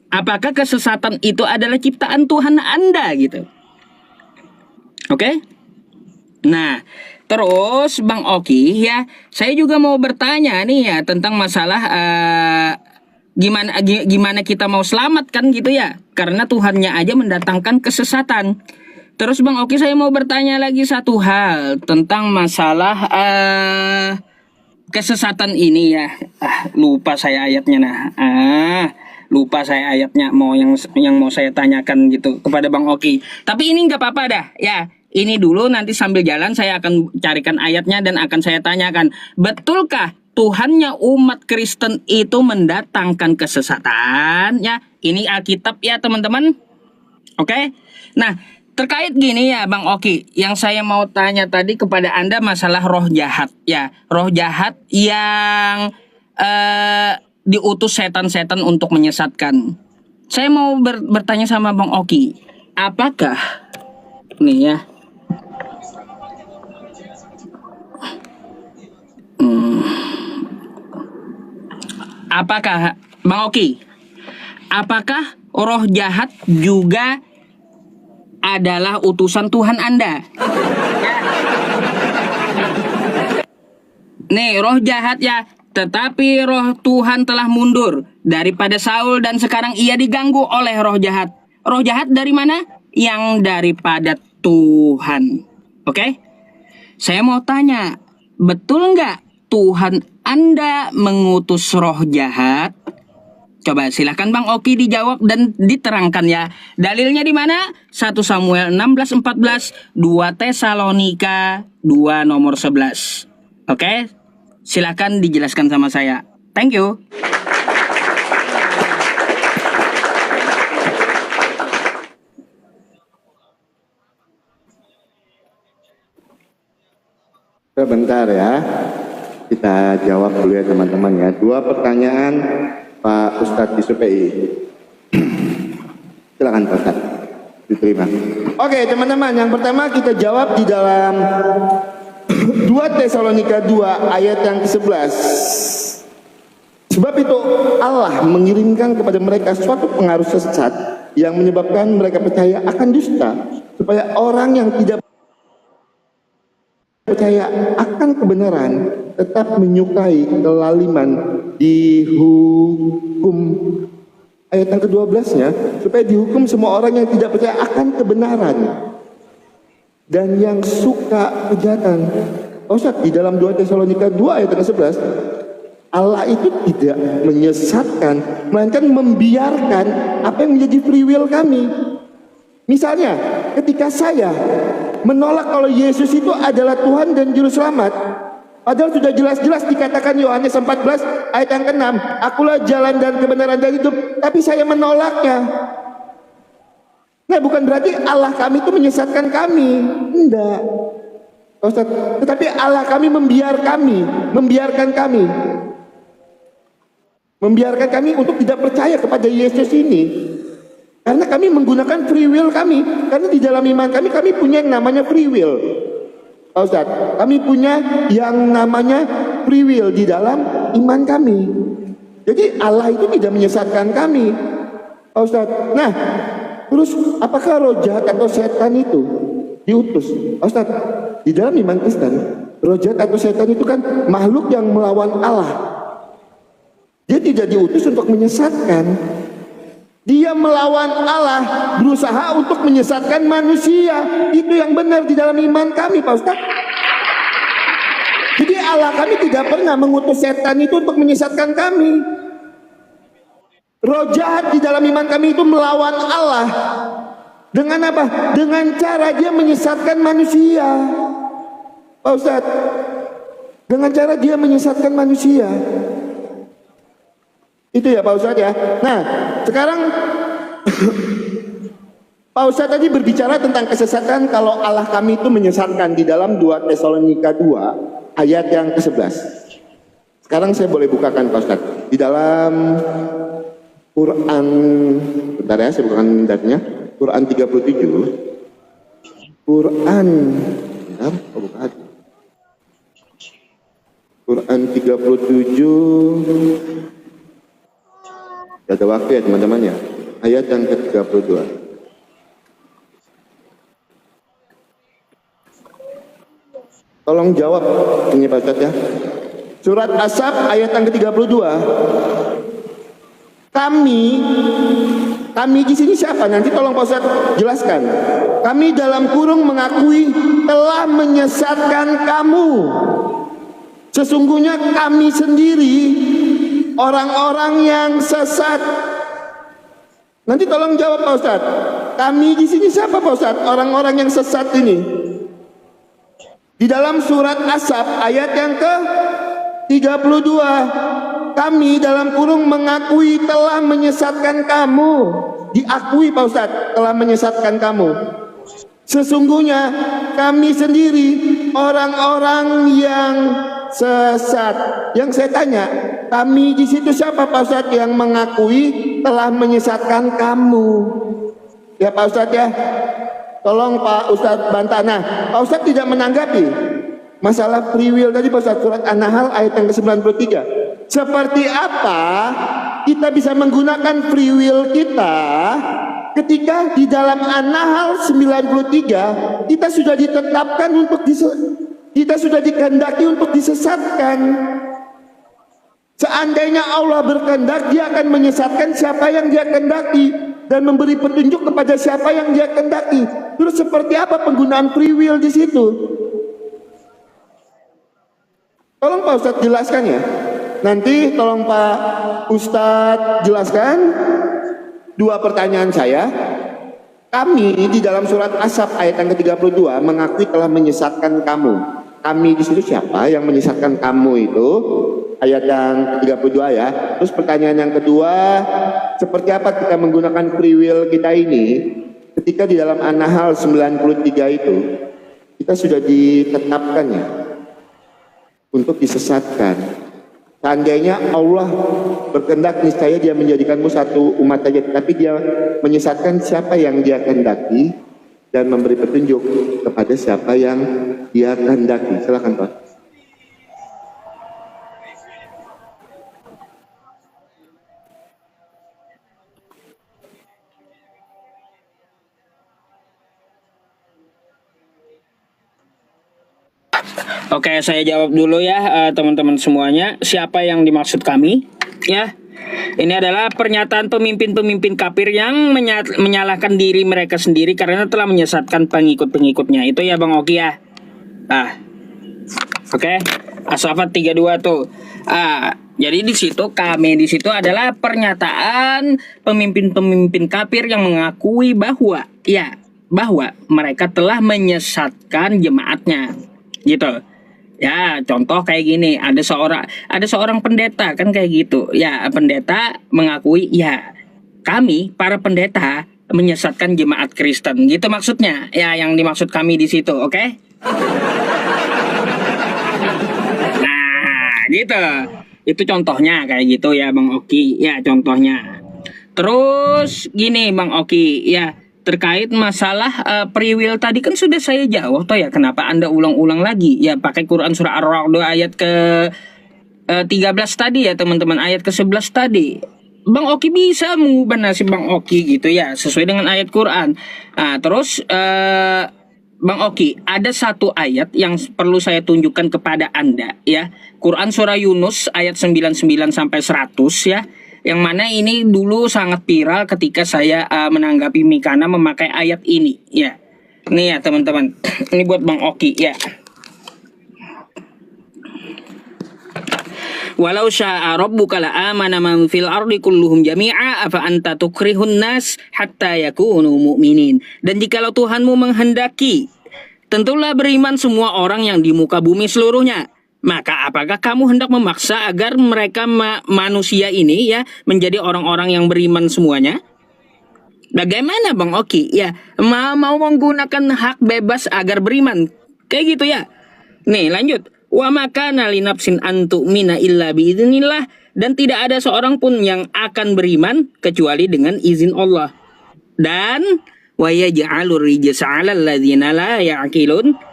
Apakah kesesatan itu adalah ciptaan Tuhan Anda gitu? Oke? Nah, terus Bang Oki ya, saya juga mau bertanya nih ya tentang masalah gimana kita mau selamat kan gitu ya? Karena Tuhannya aja mendatangkan kesesatan. Terus Bang Oki saya mau bertanya lagi satu hal tentang masalah kesesatan ini ya. Lupa saya ayatnya nah. Lupa saya ayatnya mau yang mau saya tanyakan gitu kepada Bang Oki. Tapi ini nggak apa-apa dah ya. Ini dulu nanti sambil jalan saya akan carikan ayatnya dan akan saya tanyakan. Betulkah Tuhannya umat Kristen itu mendatangkan kesesatan ya? Ini Alkitab ya teman-teman. Oke. Nah, terkait gini ya Bang Oki, yang saya mau tanya tadi kepada Anda masalah roh jahat ya. Roh jahat yang diutus setan-setan untuk menyesatkan. Saya mau bertanya sama Bang Oki, apakah nih ya? Apakah Bang Oki? Apakah roh jahat juga adalah utusan Tuhan Anda? Nih, roh jahat ya, tetapi roh Tuhan telah mundur daripada Saul dan sekarang ia diganggu oleh roh jahat. Roh jahat dari mana? Yang daripada Tuhan. Oke? Saya mau tanya, betul nggak Tuhan Anda mengutus roh jahat? Coba silahkan Bang Oki dijawab dan diterangkan ya. Dalilnya di mana? 1 Samuel 16:14, 2 Tesalonika 2 nomor 11. Oke? Silahkan dijelaskan sama saya. Thank you. Sebentar ya, kita jawab dulu ya teman-teman ya. 2 pertanyaan Pak Ustadz Yusuf PI. Silakan Pak Ustadz, diterima. Oke teman-teman, yang pertama kita jawab di dalam 2 Tesalonika 2 ayat yang ke-11. Sebab itu Allah mengirimkan kepada mereka suatu pengaruh sesat yang menyebabkan mereka percaya akan dusta, supaya orang yang tidak percaya akan kebenaran tetap menyukai kelaliman dihukum. Ayat yang ke-12-nya, supaya dihukum semua orang yang tidak percaya akan kebenaran dan yang suka kejahatan. Ustaz, di dalam 2 Tesalonika 2 ayat ke-11, Allah itu tidak menyesatkan, melainkan membiarkan apa yang menjadi free will kami. Misalnya, ketika saya menolak kalau Yesus itu adalah Tuhan dan Juru Selamat, padahal sudah jelas-jelas dikatakan Yohanes 14 ayat yang ke-6, akulah jalan dan kebenaran dan hidup, tapi saya menolaknya. Nah, bukan berarti Allah kami itu menyesatkan kami, enggak Ustaz, tetapi Allah kami membiarkan kami untuk tidak percaya kepada Yesus ini. Karena kami menggunakan free will kami. Karena di dalam iman kami punya yang namanya free will. Pak Ustadz, kami punya yang namanya free will di dalam iman kami. Jadi Allah itu tidak menyesatkan kami, Pak Ustadz. Nah, terus apakah roh jahat atau setan itu diutus? Pak Ustadz, di dalam iman Kristen, roh jahat atau setan itu kan makhluk yang melawan Allah. Dia tidak diutus untuk menyesatkan. Dia melawan Allah, berusaha untuk menyesatkan manusia. Itu yang benar di dalam iman kami, Pak Ustaz. Jadi Allah kami tidak pernah mengutus setan itu untuk menyesatkan kami. Roh jahat di dalam iman kami itu melawan Allah. Dengan apa? Dengan cara dia menyesatkan manusia, Pak Ustaz. Dengan cara dia menyesatkan manusia. Itu ya Pak Ustadz ya. Nah sekarang Pak Ustadz tadi berbicara tentang kesesatan kalau Allah kami itu menyesatkan di dalam 2 Tesalonika 2 ayat yang ke-11. Sekarang saya boleh bukakan Pak Ustadz di dalam Quran, bentar ya saya bukakan datanya, Quran 37. Quran, bentar, buka Quran 37. Ada waktu ya teman-teman ya. Ayat yang ke-32. Tolong jawab ini Pak Ustadz ya. Surat As-Sab ayat yang ke-32. Kami di sini siapa? Nanti tolong Pak Ustadz jelaskan. Kami dalam kurung mengakui telah menyesatkan kamu. Sesungguhnya kami sendiri orang-orang yang sesat. Nanti tolong jawab Pak Ustadz. Kami di sini siapa Pak Ustadz? Orang-orang yang sesat ini. Di dalam surat As-Sab ayat yang ke-32, kami dalam kurung mengakui telah menyesatkan kamu. Diakui Pak Ustadz telah menyesatkan kamu. Sesungguhnya kami sendiri orang-orang yang sesat. Yang saya tanya, kami di situ siapa Pak Ustadz yang mengakui telah menyesatkan kamu? Ya Pak Ustadz ya. Tolong Pak Ustadz bantah. Nah, Pak Ustadz tidak menanggapi masalah free will tadi Pak Ustadz, surat An-Nahl ayat yang ke-93. Seperti apa kita bisa menggunakan free will kita ketika di dalam An-Nahl 93 kita sudah ditetapkan untuk kita sudah dikehendaki untuk disesatkan. Seandainya Allah berkehendak, Dia akan menyesatkan siapa yang Dia kehendaki dan memberi petunjuk kepada siapa yang Dia kehendaki. Terus seperti apa penggunaan free will di situ? Tolong Pak Ustadz jelaskan ya. Nanti tolong Pak Ustadz jelaskan. Dua pertanyaan saya. Kami di dalam surat As-Sab ayat yang ke-32 mengakui telah menyesatkan kamu. Kami di situ siapa yang menyesatkan kamu itu? Ayat yang ke-32 ya. Terus pertanyaan yang kedua, seperti apa kita menggunakan free will kita ini ketika di dalam An-Nahl 93 itu kita sudah ditetapkan ya untuk disesatkan. Seandainya Allah berkehendak, niscaya Dia menjadikanmu satu umat saja, tapi Dia menyesatkan siapa yang Dia kehendaki dan memberi petunjuk kepada siapa yang Dia kehendaki. Silakan Pak. Oke, saya jawab dulu ya teman-teman semuanya. Siapa yang dimaksud kami? Ya, ini adalah pernyataan pemimpin-pemimpin kafir yang menyalahkan diri mereka sendiri karena telah menyesatkan pengikut-pengikutnya. Itu ya Bang Oki ya. Oke. As-Saffat 32 tuh. Jadi di situ kami di situ adalah pernyataan pemimpin-pemimpin kafir yang mengakui bahwa mereka telah menyesatkan jemaatnya. Gitu. Ya, contoh kayak gini, ada seorang pendeta kan kayak gitu. Ya, pendeta mengakui, ya, kami para pendeta menyesatkan jemaat Kristen. Gitu maksudnya. Ya, yang dimaksud kami di situ, oke? Nah, gitu. Itu contohnya kayak gitu ya, Bang Oki. Ya, contohnya. Terus gini, Bang Oki, ya, terkait masalah free will tadi kan sudah saya jawab toh ya, kenapa Anda ulang-ulang lagi? Ya pakai Quran surah Ar-Ra'd ayat ke 13 tadi ya teman-teman, ayat ke 11 tadi. Bang Oki bisa mengubah nasib Bang Oki gitu ya, sesuai dengan ayat Quran. Nah, terus Bang Oki, ada satu ayat yang perlu saya tunjukkan kepada Anda ya. Quran surah Yunus ayat 99 sampai 100 ya. Yang mana ini dulu sangat viral ketika saya menanggapi Mikana memakai ayat ini ya. Nih ya teman-teman. Ini buat Bang Oki ya. Walau syaa rabbuka la amana man fil ardi kulluhum jami'a afa anta tukrihun nas hatta yakunu mu'minin. Dan jikalau Tuhanmu menghendaki, tentulah beriman semua orang yang di muka bumi seluruhnya. Maka apakah kamu hendak memaksa agar mereka manusia ini ya menjadi orang-orang yang beriman semuanya? Bagaimana Bang Oki? Ya, mau menggunakan hak bebas agar beriman. Kayak gitu ya. Nih, lanjut. Wa makana linafsin antu'mina illa biiznillah, dan tidak ada seorang pun yang akan beriman kecuali dengan izin Allah. Dan wa yaj'alur rijsa 'alal ladzina la ya'qilun.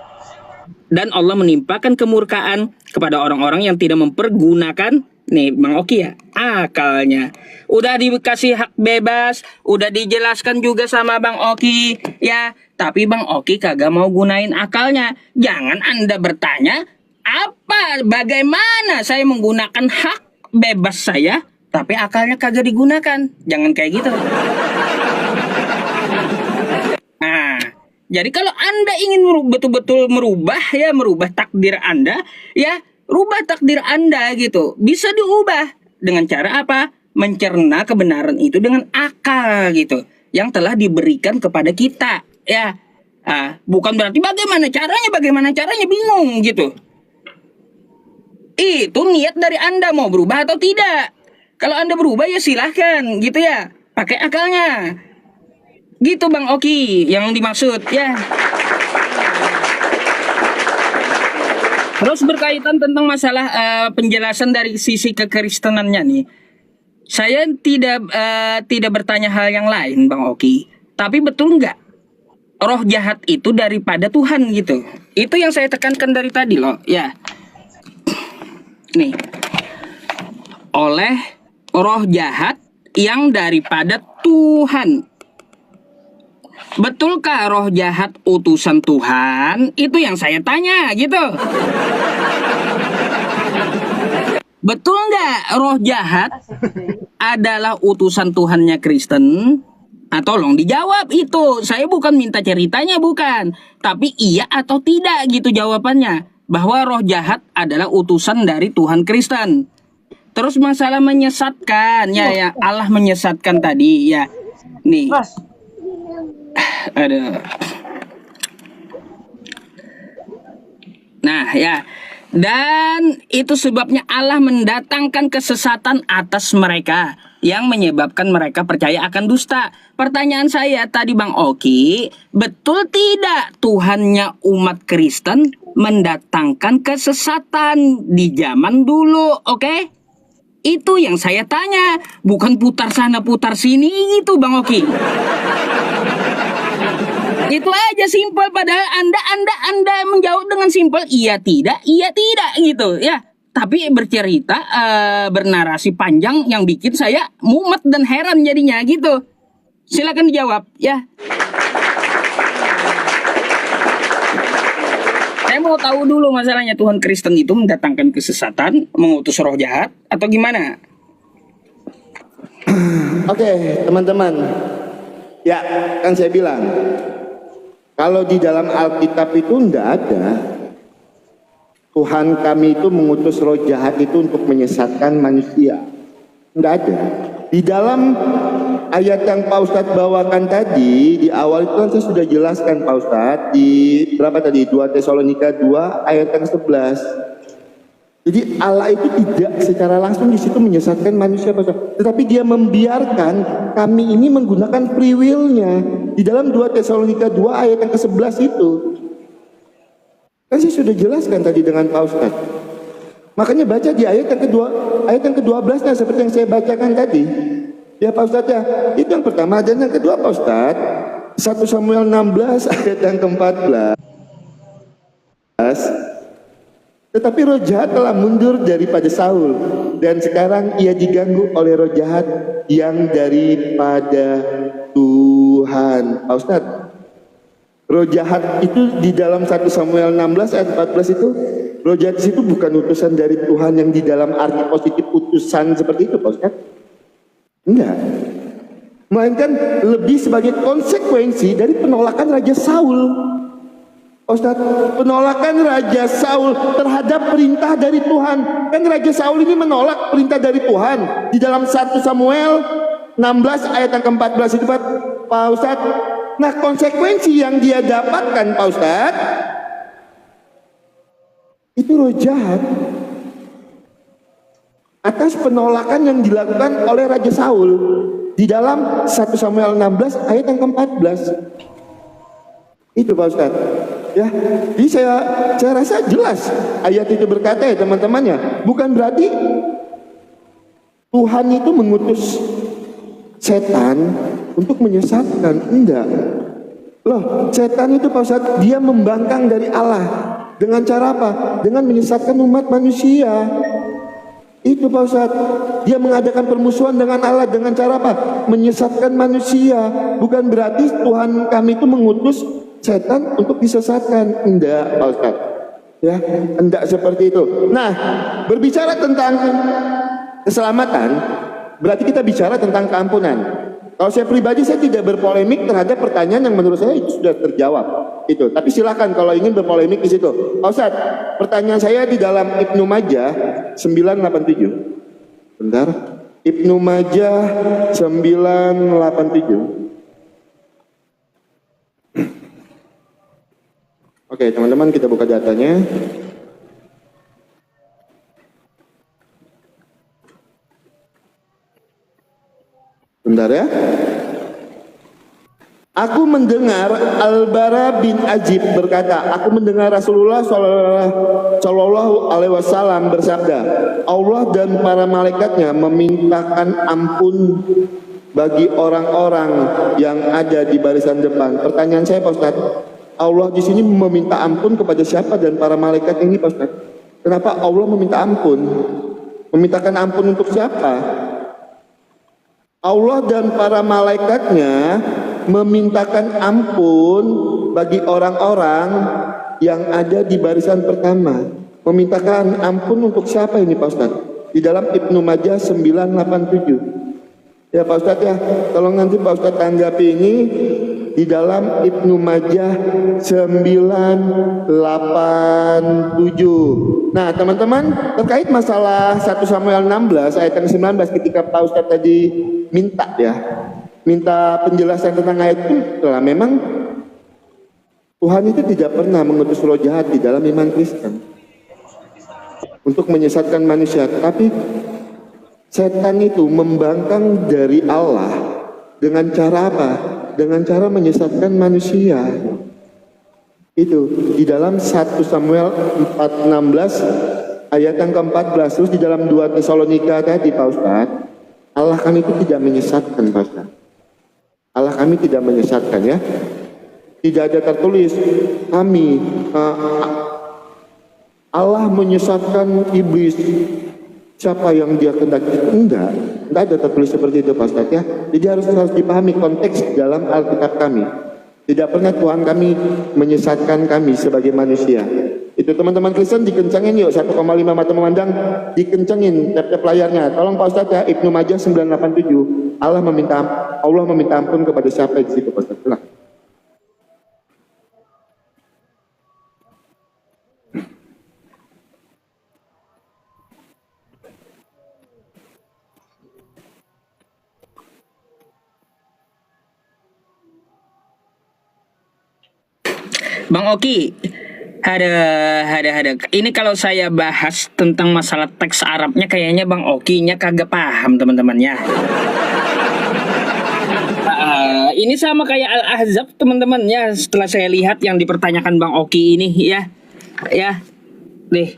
Dan Allah menimpakan kemurkaan kepada orang-orang yang tidak mempergunakan Nih Bang Oki ya, akalnya. Udah dikasih hak bebas, udah dijelaskan juga sama Bang Oki ya. Tapi Bang Oki kagak mau gunain akalnya. Jangan Anda bertanya, bagaimana saya menggunakan hak bebas saya, tapi akalnya kagak digunakan. Jangan kayak gitu. Nah, jadi kalau Anda ingin betul-betul merubah takdir Anda, ya rubah takdir Anda gitu. Bisa diubah dengan cara apa? Mencerna kebenaran itu dengan akal gitu, yang telah diberikan kepada kita, ya. Bukan berarti bagaimana caranya bingung gitu. Itu niat dari Anda mau berubah atau tidak. Kalau Anda berubah ya silahkan gitu ya, pakai akalnya. Gitu Bang Oki yang dimaksud ya. Terus berkaitan tentang masalah penjelasan dari sisi kekristenannya nih. Saya tidak bertanya hal yang lain Bang Oki. Tapi betul nggak roh jahat itu daripada Tuhan gitu? Itu yang saya tekankan dari tadi loh ya. Nih. Oleh roh jahat yang daripada Tuhan. Betulkah roh jahat utusan Tuhan? Itu yang saya tanya gitu. Betul nggak roh jahat adalah utusan Tuhannya Kristen? Tolong dijawab itu. Saya bukan minta ceritanya, bukan. Tapi iya atau tidak gitu jawabannya. Bahwa roh jahat adalah utusan dari Tuhan Kristen. Terus masalah menyesatkan, ya Allah menyesatkan tadi ya. Nih. Aduh. Nah ya. Dan itu sebabnya Allah mendatangkan kesesatan atas mereka yang menyebabkan mereka percaya akan dusta. Pertanyaan saya tadi Bang Oki, betul tidak Tuhannya umat Kristen mendatangkan kesesatan di zaman dulu, oke? Itu yang saya tanya, bukan putar sana putar sini gitu Bang Oki. Itu aja simpel, padahal Anda menjawab dengan simpel iya tidak gitu ya. Tapi bercerita bernarasi panjang yang bikin saya mumet dan heran jadinya gitu. Silakan dijawab ya. Saya mau tahu dulu masalahnya, Tuhan Kristen itu mendatangkan kesesatan, mengutus roh jahat atau gimana? Oke, teman-teman. Ya, kan saya bilang, kalau di dalam Alkitab itu enggak ada Tuhan kami itu mengutus roh jahat itu untuk menyesatkan manusia. Enggak ada. Di dalam ayat yang Pak Ustadz bawakan tadi, di awal itu kan saya sudah jelaskan Pak Ustadz, di berapa tadi? 2 Tesalonika 2 ayat yang 11. Jadi Allah itu tidak secara langsung di situ menyesatkan manusia, Pak Ustadz. Tetapi dia membiarkan kami ini menggunakan free will-nya. Di dalam 2 Tesalonika 2 ayat yang ke-11 itu. Kan saya sudah jelaskan tadi dengan Pak Ustadz. Makanya baca di ayat yang ke-12 nah, seperti yang saya bacakan tadi. Ya Pak Ustadz ya, itu yang pertama. Dan yang kedua Pak Ustadz, 1 Samuel 16 ayat yang ke-14. Tetapi roh jahat telah mundur daripada Saul, dan sekarang ia diganggu oleh roh jahat yang daripada Tuhan. Pak Ustadz, roh jahat itu di dalam 1 Samuel 16 ayat 14 itu, roh jahat itu bukan utusan dari Tuhan yang di dalam arti positif utusan seperti itu Pak Ustadz. Enggak. Melainkan lebih sebagai konsekuensi dari penolakan Raja Saul. Ustaz, penolakan Raja Saul terhadap perintah dari Tuhan. Kan Raja Saul ini menolak perintah dari Tuhan. Di dalam 1 Samuel 16 ayat yang ke-14 itu Pak Ustaz. Nah konsekuensi yang dia dapatkan Pak Ustaz, itu roh jahat atas penolakan yang dilakukan oleh Raja Saul. Di dalam 1 Samuel 16 ayat yang ke-14. Itu Pak Ustaz. Ya, jadi saya rasa jelas ayat itu berkata ya teman-temannya, bukan berarti Tuhan itu mengutus setan untuk menyesatkan, enggak. Loh, setan itu Pak Ustaz, dia membangkang dari Allah dengan cara apa? Dengan menyesatkan umat manusia. Itu Pak Ustadz. Dia mengadakan permusuhan dengan Allah dengan cara apa? Menyesatkan manusia. Bukan berarti Tuhan kami itu mengutus setan untuk disesatkan. Enggak Pak Ustadz. Ya, enggak seperti itu. Nah, berbicara tentang keselamatan, berarti kita bicara tentang keampunan. Kalau saya pribadi, saya tidak berpolemik terhadap pertanyaan yang menurut saya itu sudah terjawab. Itu. Tapi silakan kalau ingin berpolemik di situ. Pak Ustadz, pertanyaan saya di dalam Ibnu Majah 987. Bentar. Ibnu Majah 987. Oke, teman-teman, kita buka datanya. Bentar ya. Aku mendengar Al-Bara bin Ajib berkata, aku mendengar Rasulullah Shallallahu Alaihi Wasallam bersabda, Allah dan para malaikatnya memintakan ampun bagi orang-orang yang ada di barisan depan. Pertanyaan saya Pak Ustadz, Allah di sini meminta ampun kepada siapa dan para malaikat ini Pak Ustadz? Kenapa Allah meminta ampun? Memintakan ampun untuk siapa? Allah dan para malaikatnya memintakan ampun bagi orang-orang yang ada di barisan pertama. Memintakan ampun untuk siapa ini Pak Ustadz? Di dalam Ibnu Majah 987. Ya Pak Ustadz ya, tolong nanti Pak Ustadz tanggapi ini di dalam Ibnu Majah 987. Nah teman-teman, terkait masalah 1 Samuel 16 ayat yang 19, ketika Pak Ustadz tadi minta penjelasan tentang ayat itu, lah memang Tuhan itu tidak pernah mengutus roh jahat di dalam iman Kristen untuk menyesatkan manusia, tapi setan itu membangkang dari Allah dengan cara apa? Dengan cara menyesatkan manusia. Itu di dalam 1 Samuel 4:16 ayat yang ke-14. Terus di dalam 2 Tesalonika tadi Pak Ustadz, Allah kami itu tidak menyesatkan Pak Ustadz. Allah kami tidak menyesatkan ya. Tidak ada tertulis kami Allah menyesatkan iblis. Siapa yang dia kendaki? Enggak ada tertulis seperti itu Pak Ustadz ya. Jadi harus dipahami konteks dalam Alkitab kami. Tidak pernah Tuhan kami menyesatkan kami sebagai manusia. Itu teman-teman Kristen dikencangin yuk 1,5 mata memandang, dikencangin tap-tap layarnya. Tolong Pak Ustadz ya, Ibnu Majah 987. Allah meminta ampun kepada siapa di situ Pak Ustadz? Silahkan. Bang Oki, ada. Ini kalau saya bahas tentang masalah teks Arabnya, kayaknya Bang Oki-nya kagak paham teman-temannya. Ini sama kayak Al-Ahzab teman-temannya. Setelah saya lihat yang dipertanyakan Bang Oki ini, ya, deh.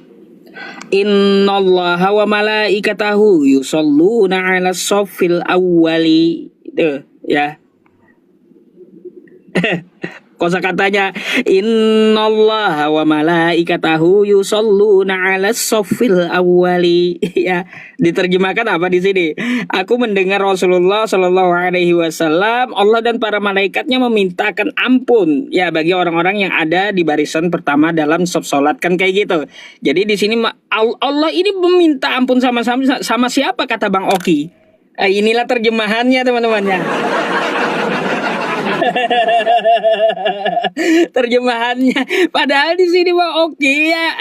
Innallaha wa malaikatahu yusholluna 'alas shaffil awwali. Ya. Kosakatanya innallaha wa malaikatahu yusholluna 'alas shaffil awwali. Ya, diterjemahkan apa di sini? Aku mendengar Rasulullah Shallallahu Alaihi Wasallam, Allah dan para malaikatnya memintakan ampun ya bagi orang-orang yang ada di barisan pertama dalam saf salat, kan kayak gitu. Jadi di sini Allah ini meminta ampun sama siapa kata Bang Oki? Inilah terjemahannya teman-teman ya. Terjemahannya, padahal di sini Bang Oki ya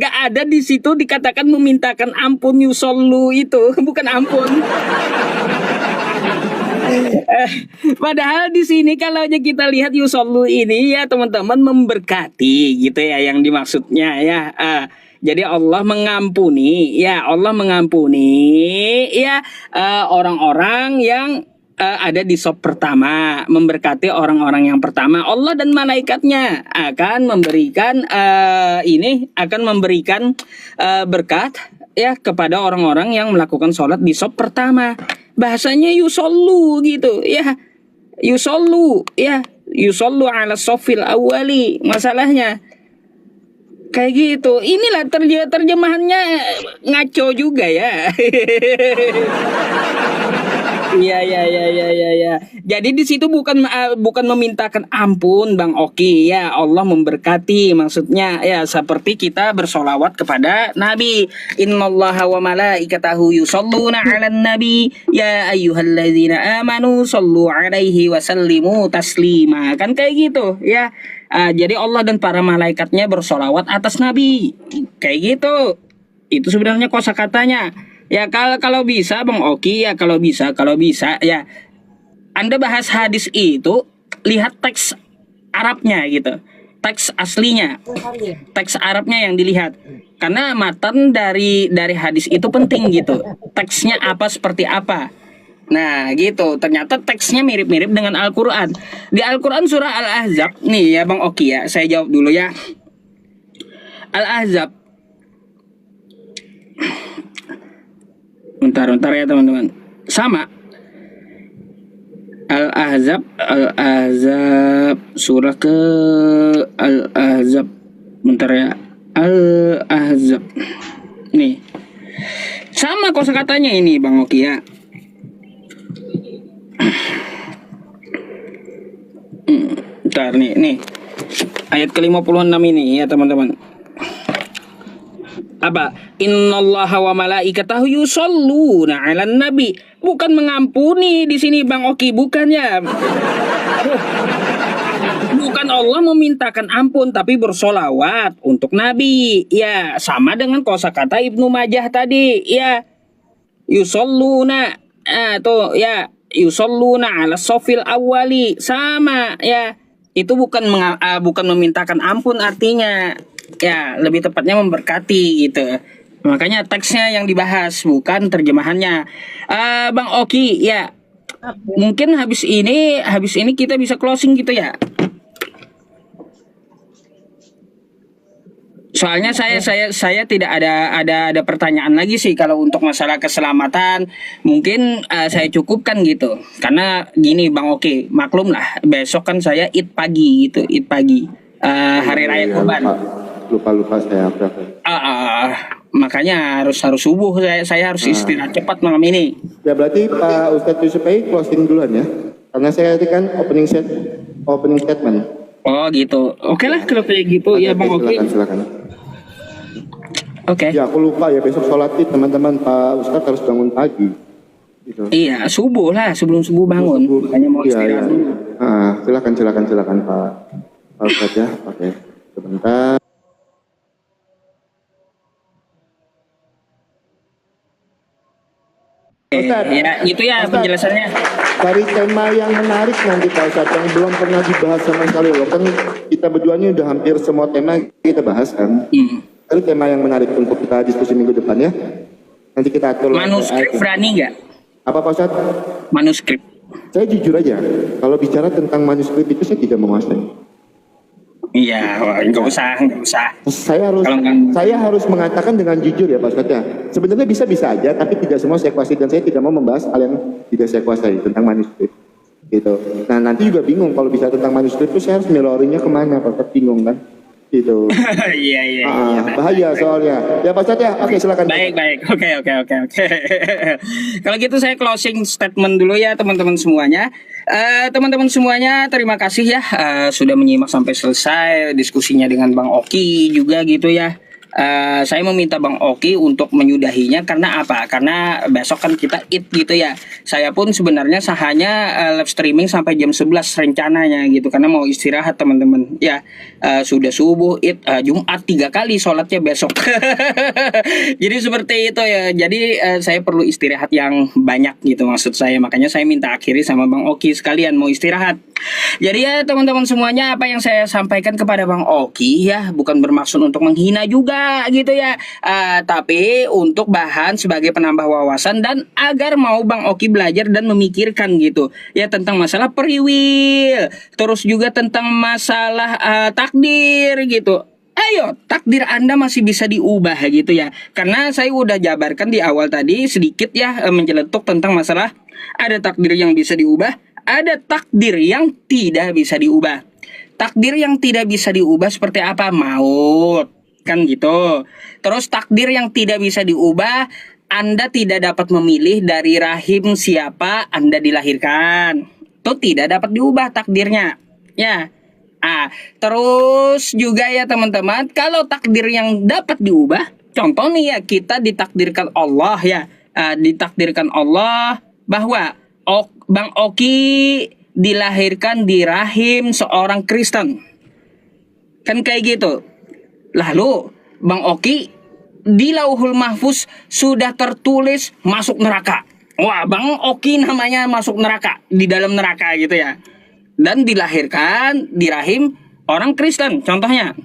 gak ada di situ dikatakan memintakan ampun yusollu, itu bukan ampun. Padahal di sini kalau kita lihat yusollu ini ya teman-teman memberkati gitu ya yang dimaksudnya ya. Jadi Allah mengampuni ya orang-orang yang ada di sop pertama, memberkati orang-orang yang pertama. Allah dan malaikatnya akan memberikan berkat ya kepada orang-orang yang melakukan sholat di sop pertama. Bahasanya yusollu gitu ya, yusollu 'ala shofil awwali. Masalahnya Kayak gitu. Inilah terjemahannya ngaco juga ya. Iya, iya, iya, iya, iya, iya. Jadi di situ bukan memintakan ampun, Bang Oki. Ya, Allah memberkati maksudnya ya seperti kita bersolawat kepada Nabi. Innallaha wa malaikatahu yusholluna 'alan nabi ya ayyuhalladzina amanu shollu 'alaihi wa sallimu taslima. Kan kayak gitu ya. Jadi Allah dan para malaikatnya bersolawat atas Nabi. Kayak gitu. Itu sebenarnya kosakatanya. Ya kalau bisa Bang Oki ya kalau bisa ya Anda bahas hadis itu lihat teks Arabnya gitu. Teks aslinya. Teks Arabnya yang dilihat. Karena matan dari hadis itu penting gitu. Teksnya apa seperti apa. Nah gitu, ternyata teksnya mirip-mirip dengan Al-Quran. Di Al-Quran surah Al-Ahzab, nih ya Bang Oki ya, saya jawab dulu ya. Al-Ahzab, bentar ya teman-teman. Sama. Al-Ahzab, surah ke Al-Ahzab. Bentar ya. Al-Ahzab. Nih. Sama kosakatanya ini Bang Oki ya. Bentar nih. Ayat ke-56 ini ya teman-teman. Apa? Innallaha wa malaikatahu yusholluna 'alan nabi. Bukan mengampuni di sini Bang Oki, bukan ya. Bukan Allah memintakan ampun tapi bersolawat untuk Nabi. Ya, sama dengan kosakata Ibnu Majah tadi. Ya, yusholluna tuh ya yusholluna 'ala sofil awwali sama ya. Itu bukan memintakan ampun artinya. Ya, lebih tepatnya memberkati gitu. Makanya teksnya yang dibahas bukan terjemahannya. Bang Oki, ya. Mungkin habis ini kita bisa closing gitu ya. Soalnya saya tidak ada pertanyaan lagi sih kalau untuk masalah keselamatan mungkin saya cukupkan gitu. Karena gini Bang Oki, maklum lah besok kan saya Id pagi gitu, Id pagi. Hari raya Kurban. Lupa saya. Makanya harus subuh saya harus istirahat cepat malam ini. Ya berarti Pak Ustadz Yusuf closing duluan ya. Karena saya tadi kan opening statement. Oh gitu. Oke lah kalau kayak gitu ya Bang Oki. Silakan. Oke. Ya aku lupa ya besok sholat Id teman-teman, Pak Ustadz harus bangun pagi. Gitu. Iya subuh lah, sebelum subuh bangun. Makanya mau istirahat dulu. Silakan Pak Ustadz ya. Oke. Sebentar. Ustadz, ya itu ya Ustadz, penjelasannya. Cari tema yang menarik nanti Pak Ustadz yang belum pernah dibahas sama sekali loh. Kan kita berdua ini udah hampir semua tema kita bahas kan. Cari tema yang menarik untuk kita diskusi minggu depan ya. Nanti kita atur. Manuskrip berani nggak? Apa Pak Ustadz? Manuskrip. Saya jujur aja, kalau bicara tentang manuskrip itu saya tidak menguasai. Iya, nggak usah. Saya harus mengatakan dengan jujur ya Pak Ustadz ya. Sebenarnya bisa aja, tapi tidak semua saya kuasai dan saya tidak mau membahas hal yang tidak saya kuasai tentang manuskrip. Gitu. Nah nanti juga bingung kalau bisa tentang manuskrip itu saya harus melorinya kemana Pak Ustadz, bingung kan? Gitu. Iya. Bahaya soalnya. Ya Pak Ustadz ya, oke silakan. Baik. Oke. Kalau gitu saya closing statement dulu ya teman-teman semuanya. Teman-teman semuanya terima kasih ya sudah menyimak sampai selesai diskusinya dengan Bang Oki juga gitu ya. Saya meminta Bang Oki untuk menyudahinya karena apa? Karena besok kan kita Id gitu ya. Saya pun sebenarnya sahanya live streaming sampai jam 11 rencananya gitu karena mau istirahat teman-teman. Ya, sudah subuh Id Jumat 3 kali sholatnya besok. Jadi seperti itu ya. Jadi saya perlu istirahat yang banyak gitu maksud saya. Makanya saya minta akhiri sama Bang Oki sekalian mau istirahat. Jadi ya teman-teman semuanya apa yang saya sampaikan kepada Bang Oki ya bukan bermaksud untuk menghina juga gitu ya, tapi untuk bahan sebagai penambah wawasan dan agar mau Bang Oki belajar dan memikirkan gitu ya tentang masalah periwil, terus juga tentang masalah takdir gitu. Ayo, takdir Anda masih bisa diubah gitu ya. Karena saya udah jabarkan di awal tadi sedikit ya menceletuk tentang masalah ada takdir yang bisa diubah, ada takdir yang tidak bisa diubah. Takdir yang tidak bisa diubah seperti apa? Maut. kan gitu. Terus takdir yang tidak bisa diubah, Anda tidak dapat memilih dari rahim siapa Anda dilahirkan. Itu tidak dapat diubah takdirnya. Ya. Terus juga ya teman-teman, kalau takdir yang dapat diubah, contoh nih ya, kita ditakdirkan Allah ya, ditakdirkan Allah bahwa Bang Oki dilahirkan di rahim seorang Kristen. Kan kayak gitu. Lalu Bang Oki di Lauhul Mahfuz sudah tertulis masuk neraka. Wah, Bang Oki namanya masuk neraka, di dalam neraka gitu ya. Dan dilahirkan di rahim orang Kristen contohnya.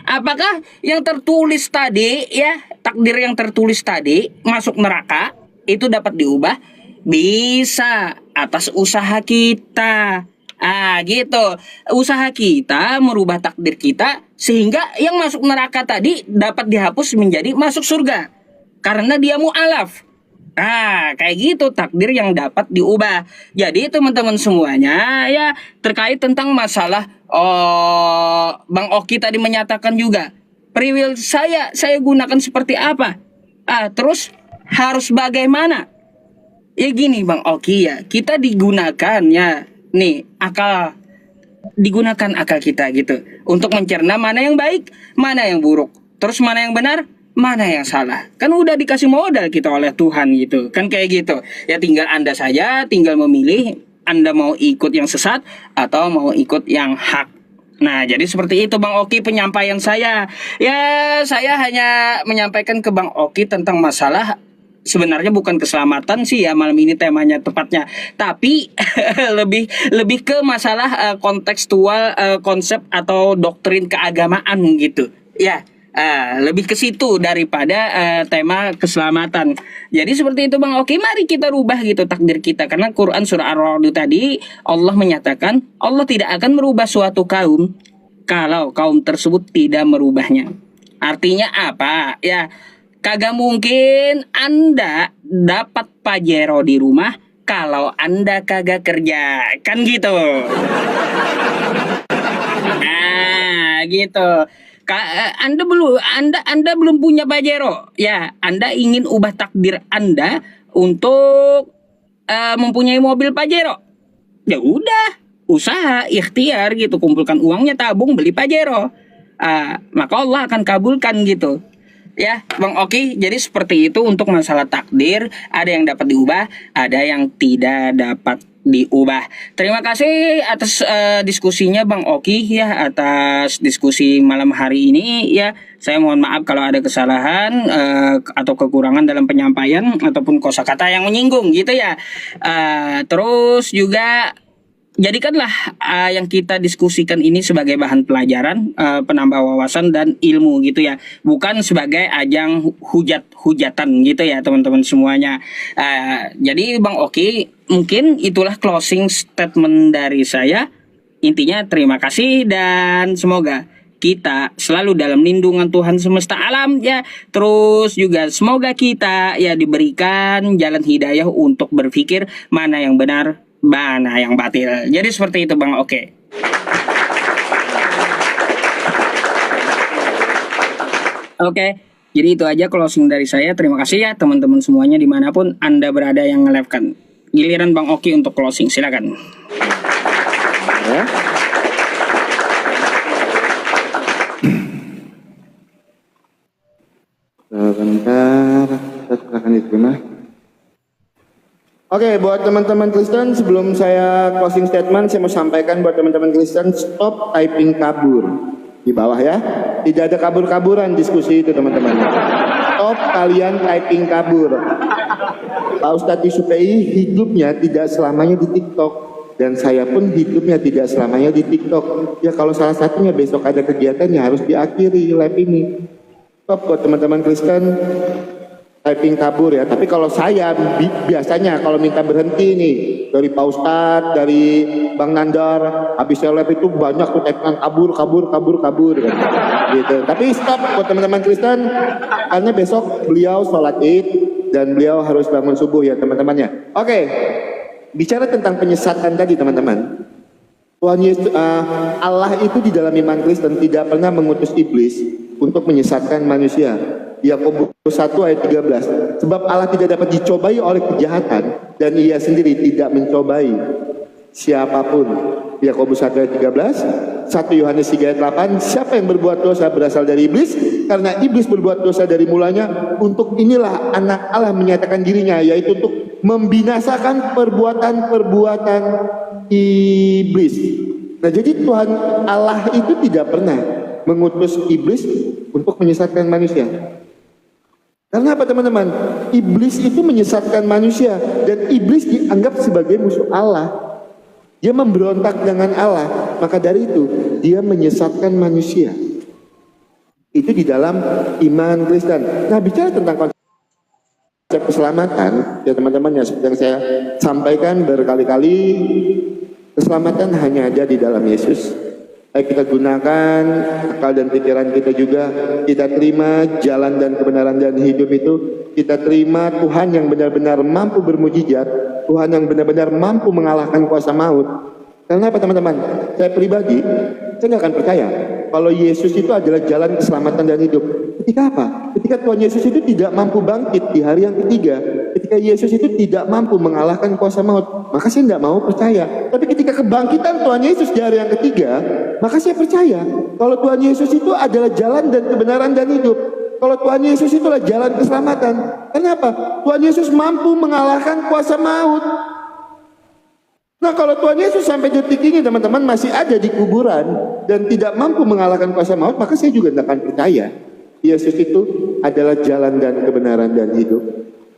Apakah yang tertulis tadi ya, takdir yang tertulis tadi masuk neraka itu dapat diubah? Bisa, atas usaha kita. Gitu. Usaha kita merubah takdir kita sehingga yang masuk neraka tadi dapat dihapus menjadi masuk surga. Karena dia mu'alaf. Kayak gitu takdir yang dapat diubah. Jadi teman-teman semuanya ya, terkait tentang masalah Bang Oki tadi menyatakan juga, free will saya gunakan seperti apa? Terus harus bagaimana? Ya gini Bang Oki ya, kita digunakan ya, nih digunakan akal kita gitu untuk mencerna mana yang baik, mana yang buruk, terus mana yang benar, mana yang salah. Kan udah dikasih modal kita oleh Tuhan gitu. Kan kayak gitu. Ya tinggal Anda saja tinggal memilih Anda mau ikut yang sesat atau mau ikut yang hak. Nah, jadi seperti itu Bang Oki penyampaian saya. Ya, saya hanya menyampaikan ke Bang Oki tentang masalah, sebenarnya bukan keselamatan sih ya malam ini temanya tepatnya, tapi lebih ke masalah kontekstual, konsep atau doktrin keagamaan gitu. Ya. Lebih ke situ daripada tema keselamatan. Jadi seperti itu Bang Oki, mari kita rubah gitu takdir kita. Karena Quran surah Ar-Ra'd tadi Allah menyatakan Allah tidak akan merubah suatu kaum kalau kaum tersebut tidak merubahnya. Artinya apa? Ya, kagak mungkin Anda dapat Pajero di rumah kalau Anda kagak kerja. Kan gitu. Gitu. Anda belum punya Pajero, ya. Anda ingin ubah takdir Anda untuk mempunyai mobil Pajero. Ya udah, usaha, ikhtiar gitu, kumpulkan uangnya, tabung, beli Pajero. Maka Allah akan kabulkan gitu. Ya, Bang Oki, jadi seperti itu untuk masalah takdir. Ada yang dapat diubah, ada yang tidak dapat diubah. Terima kasih atas diskusinya Bang Oki ya, atas diskusi malam hari ini ya. Saya mohon maaf kalau ada kesalahan atau kekurangan dalam penyampaian ataupun kosakata yang menyinggung gitu ya. Terus juga jadikanlah yang kita diskusikan ini sebagai bahan pelajaran, penambah wawasan dan ilmu gitu ya, bukan sebagai ajang hujatan gitu ya teman-teman semuanya. Jadi Bang Oki, mungkin itulah closing statement dari saya. Intinya terima kasih dan semoga kita selalu dalam lindungan Tuhan semesta alam ya. Terus juga semoga kita ya diberikan jalan hidayah untuk berpikir mana yang benar, mana yang batil. Jadi seperti itu Bang Oke. Oke, jadi itu aja closing dari saya. Terima kasih ya teman-teman semuanya dimanapun Anda berada yang nge-live-kan. Giliran Bang Oki untuk closing, silakan. Ya. Sebentar, silakan diterima. Oke, buat teman-teman Kristen, sebelum saya closing statement, saya mau sampaikan buat teman-teman Kristen, stop typing kabur di bawah ya. Tidak ada kabur-kaburan diskusi itu teman-teman. Stop kalian typing kabur. Pak Ustadz Yusufei hidupnya tidak selamanya di TikTok, dan saya pun hidupnya tidak selamanya di TikTok. Ya kalau salah satunya besok ada kegiatan ya harus diakhiri live ini. Stop buat teman-teman Kristen typing kabur ya. Tapi kalau saya biasanya kalau minta berhenti nih dari Pak Ustadz, dari Bang Nandar, habis saya live itu banyak tuh typing kabur kan. Gitu. Tapi stop buat teman-teman Kristen, karena besok beliau sholat Id dan beliau harus bangun subuh ya teman-temannya. Oke, bicara tentang penyesatan tadi teman-teman. Tuhan Yesus, Allah itu di dalam iman Kristen tidak pernah mengutus iblis untuk menyesatkan manusia. Yakobus 1 ayat 13. Sebab Allah tidak dapat dicobai oleh kejahatan dan ia sendiri tidak mencobai siapapun. Yakobus 1 ayat 13. 1 Yohanes 3 ayat 8. Siapa yang berbuat dosa berasal dari iblis, karena iblis berbuat dosa dari mulanya. Untuk inilah anak Allah menyatakan dirinya, yaitu untuk membinasakan perbuatan-perbuatan iblis. Nah, jadi Tuhan Allah itu tidak pernah mengutus iblis untuk menyesatkan manusia. Karena apa teman-teman? Iblis itu menyesatkan manusia, dan iblis dianggap sebagai musuh Allah. Dia memberontak dengan Allah, maka dari itu dia menyesatkan manusia. Itu di dalam iman Kristen. Nah, bicara tentang konsep keselamatan, ya teman-teman, ya seperti yang saya sampaikan berkali-kali, keselamatan hanya ada di dalam Yesus. Baik kita gunakan akal dan pikiran kita juga, kita terima jalan dan kebenaran dan hidup itu, kita terima Tuhan yang benar-benar mampu bermujizat, Tuhan yang benar-benar mampu mengalahkan kuasa maut. Karena apa teman-teman? Saya pribadi, saya nggak akan percaya kalau Yesus itu adalah jalan keselamatan dan hidup. Ketika apa? Ketika Tuhan Yesus itu tidak mampu bangkit di hari yang ketiga, ketika Yesus itu tidak mampu mengalahkan kuasa maut, maka saya tidak mau percaya. Tapi ketika kebangkitan Tuhan Yesus di hari yang ketiga, maka saya percaya kalau Tuhan Yesus itu adalah jalan dan kebenaran dan hidup. Kalau Tuhan Yesus itulah jalan keselamatan. Kenapa? Tuhan Yesus mampu mengalahkan kuasa maut. Nah, kalau Tuhan Yesus sampai detik ini teman-teman masih ada di kuburan dan tidak mampu mengalahkan kuasa maut, maka saya juga tidak akan percaya Yesus itu adalah jalan dan kebenaran dan hidup.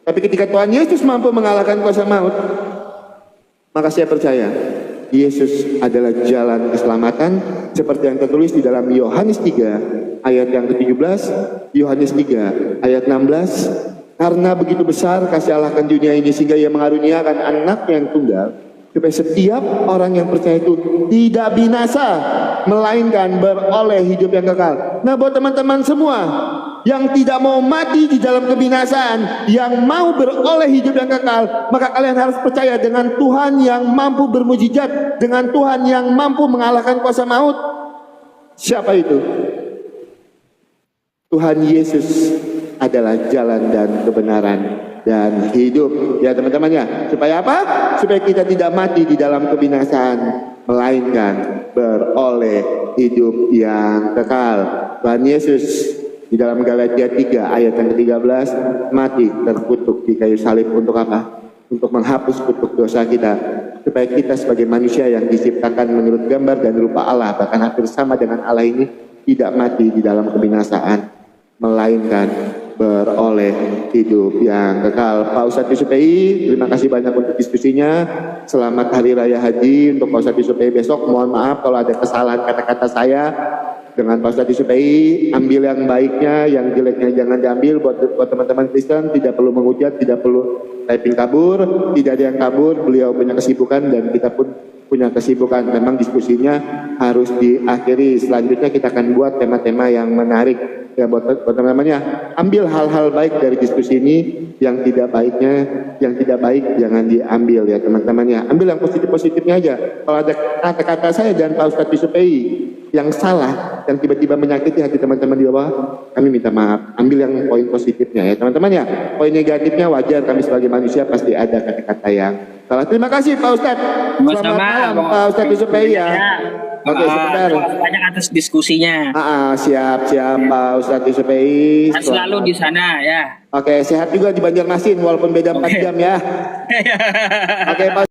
Tapi ketika Tuhan Yesus mampu mengalahkan kuasa maut, maka saya percaya Yesus adalah jalan keselamatan, seperti yang tertulis di dalam Yohanes 3 ayat yang ke-17, Yohanes 3 ayat 16. Karena begitu besar kasih Allah akan dunia ini, sehingga ia mengaruniakan anak yang tunggal, supaya setiap orang yang percaya itu tidak binasa, melainkan beroleh hidup yang kekal. Nah, buat teman-teman semua yang tidak mau mati di dalam kebinasaan, yang mau beroleh hidup yang kekal, maka kalian harus percaya dengan Tuhan yang mampu bermujizat, dengan Tuhan yang mampu mengalahkan kuasa maut. Siapa itu? Tuhan Yesus adalah jalan dan kebenaran dan hidup, ya teman-teman ya. Supaya apa? Supaya kita tidak mati di dalam kebinasaan, melainkan beroleh hidup yang kekal. Tuhan Yesus di dalam Galatia 3 ayat yang ke-13 mati terkutuk di kayu salib untuk apa? Untuk menghapus kutuk dosa kita, supaya kita sebagai manusia yang diciptakan menurut gambar dan rupa Allah, bahkan hampir sama dengan Allah ini, tidak mati di dalam kebinasaan, melainkan beroleh hidup yang kekal. Pak Ustadz Yusuf PI, terima kasih banyak untuk diskusinya. Selamat Hari Raya Haji untuk Pak Ustadz Yusuf PI besok. Mohon maaf kalau ada kesalahan kata-kata saya dengan Pak Ustadz Yusuf PI. Ambil yang baiknya, yang jeleknya jangan diambil. Buat teman-teman Kristen, tidak perlu menghujat, tidak perlu typing kabur, tidak ada yang kabur. Beliau punya kesibukan dan kita pun punya kesibukan. Memang diskusinya harus diakhiri. Selanjutnya kita akan buat tema-tema yang menarik. Ya, buat teman-temannya, ambil hal-hal baik dari diskusi ini, yang tidak baiknya, yang tidak baik jangan diambil ya teman-temannya. Ambil yang positif-positifnya aja. Kalau ada kata-kata saya dan Pak Ustadz Yusuf PI yang salah, yang tiba-tiba menyakiti hati teman-teman di bawah, kami minta maaf. Ambil yang poin positifnya ya teman-teman ya. Poin negatifnya wajar, kami sebagai manusia pasti ada kata-kata yang salah. Terima kasih Pak Ustadz. Selamat malam Pak Ustadz Yusuf PI ya. Oke, sebentar. Banyak atas diskusinya. Siap Pak Ustadz Yusuf PI. Selalu di sana ya. Oke, sehat juga di Banjarmasin walaupun beda 4 jam ya. Oke, Pak.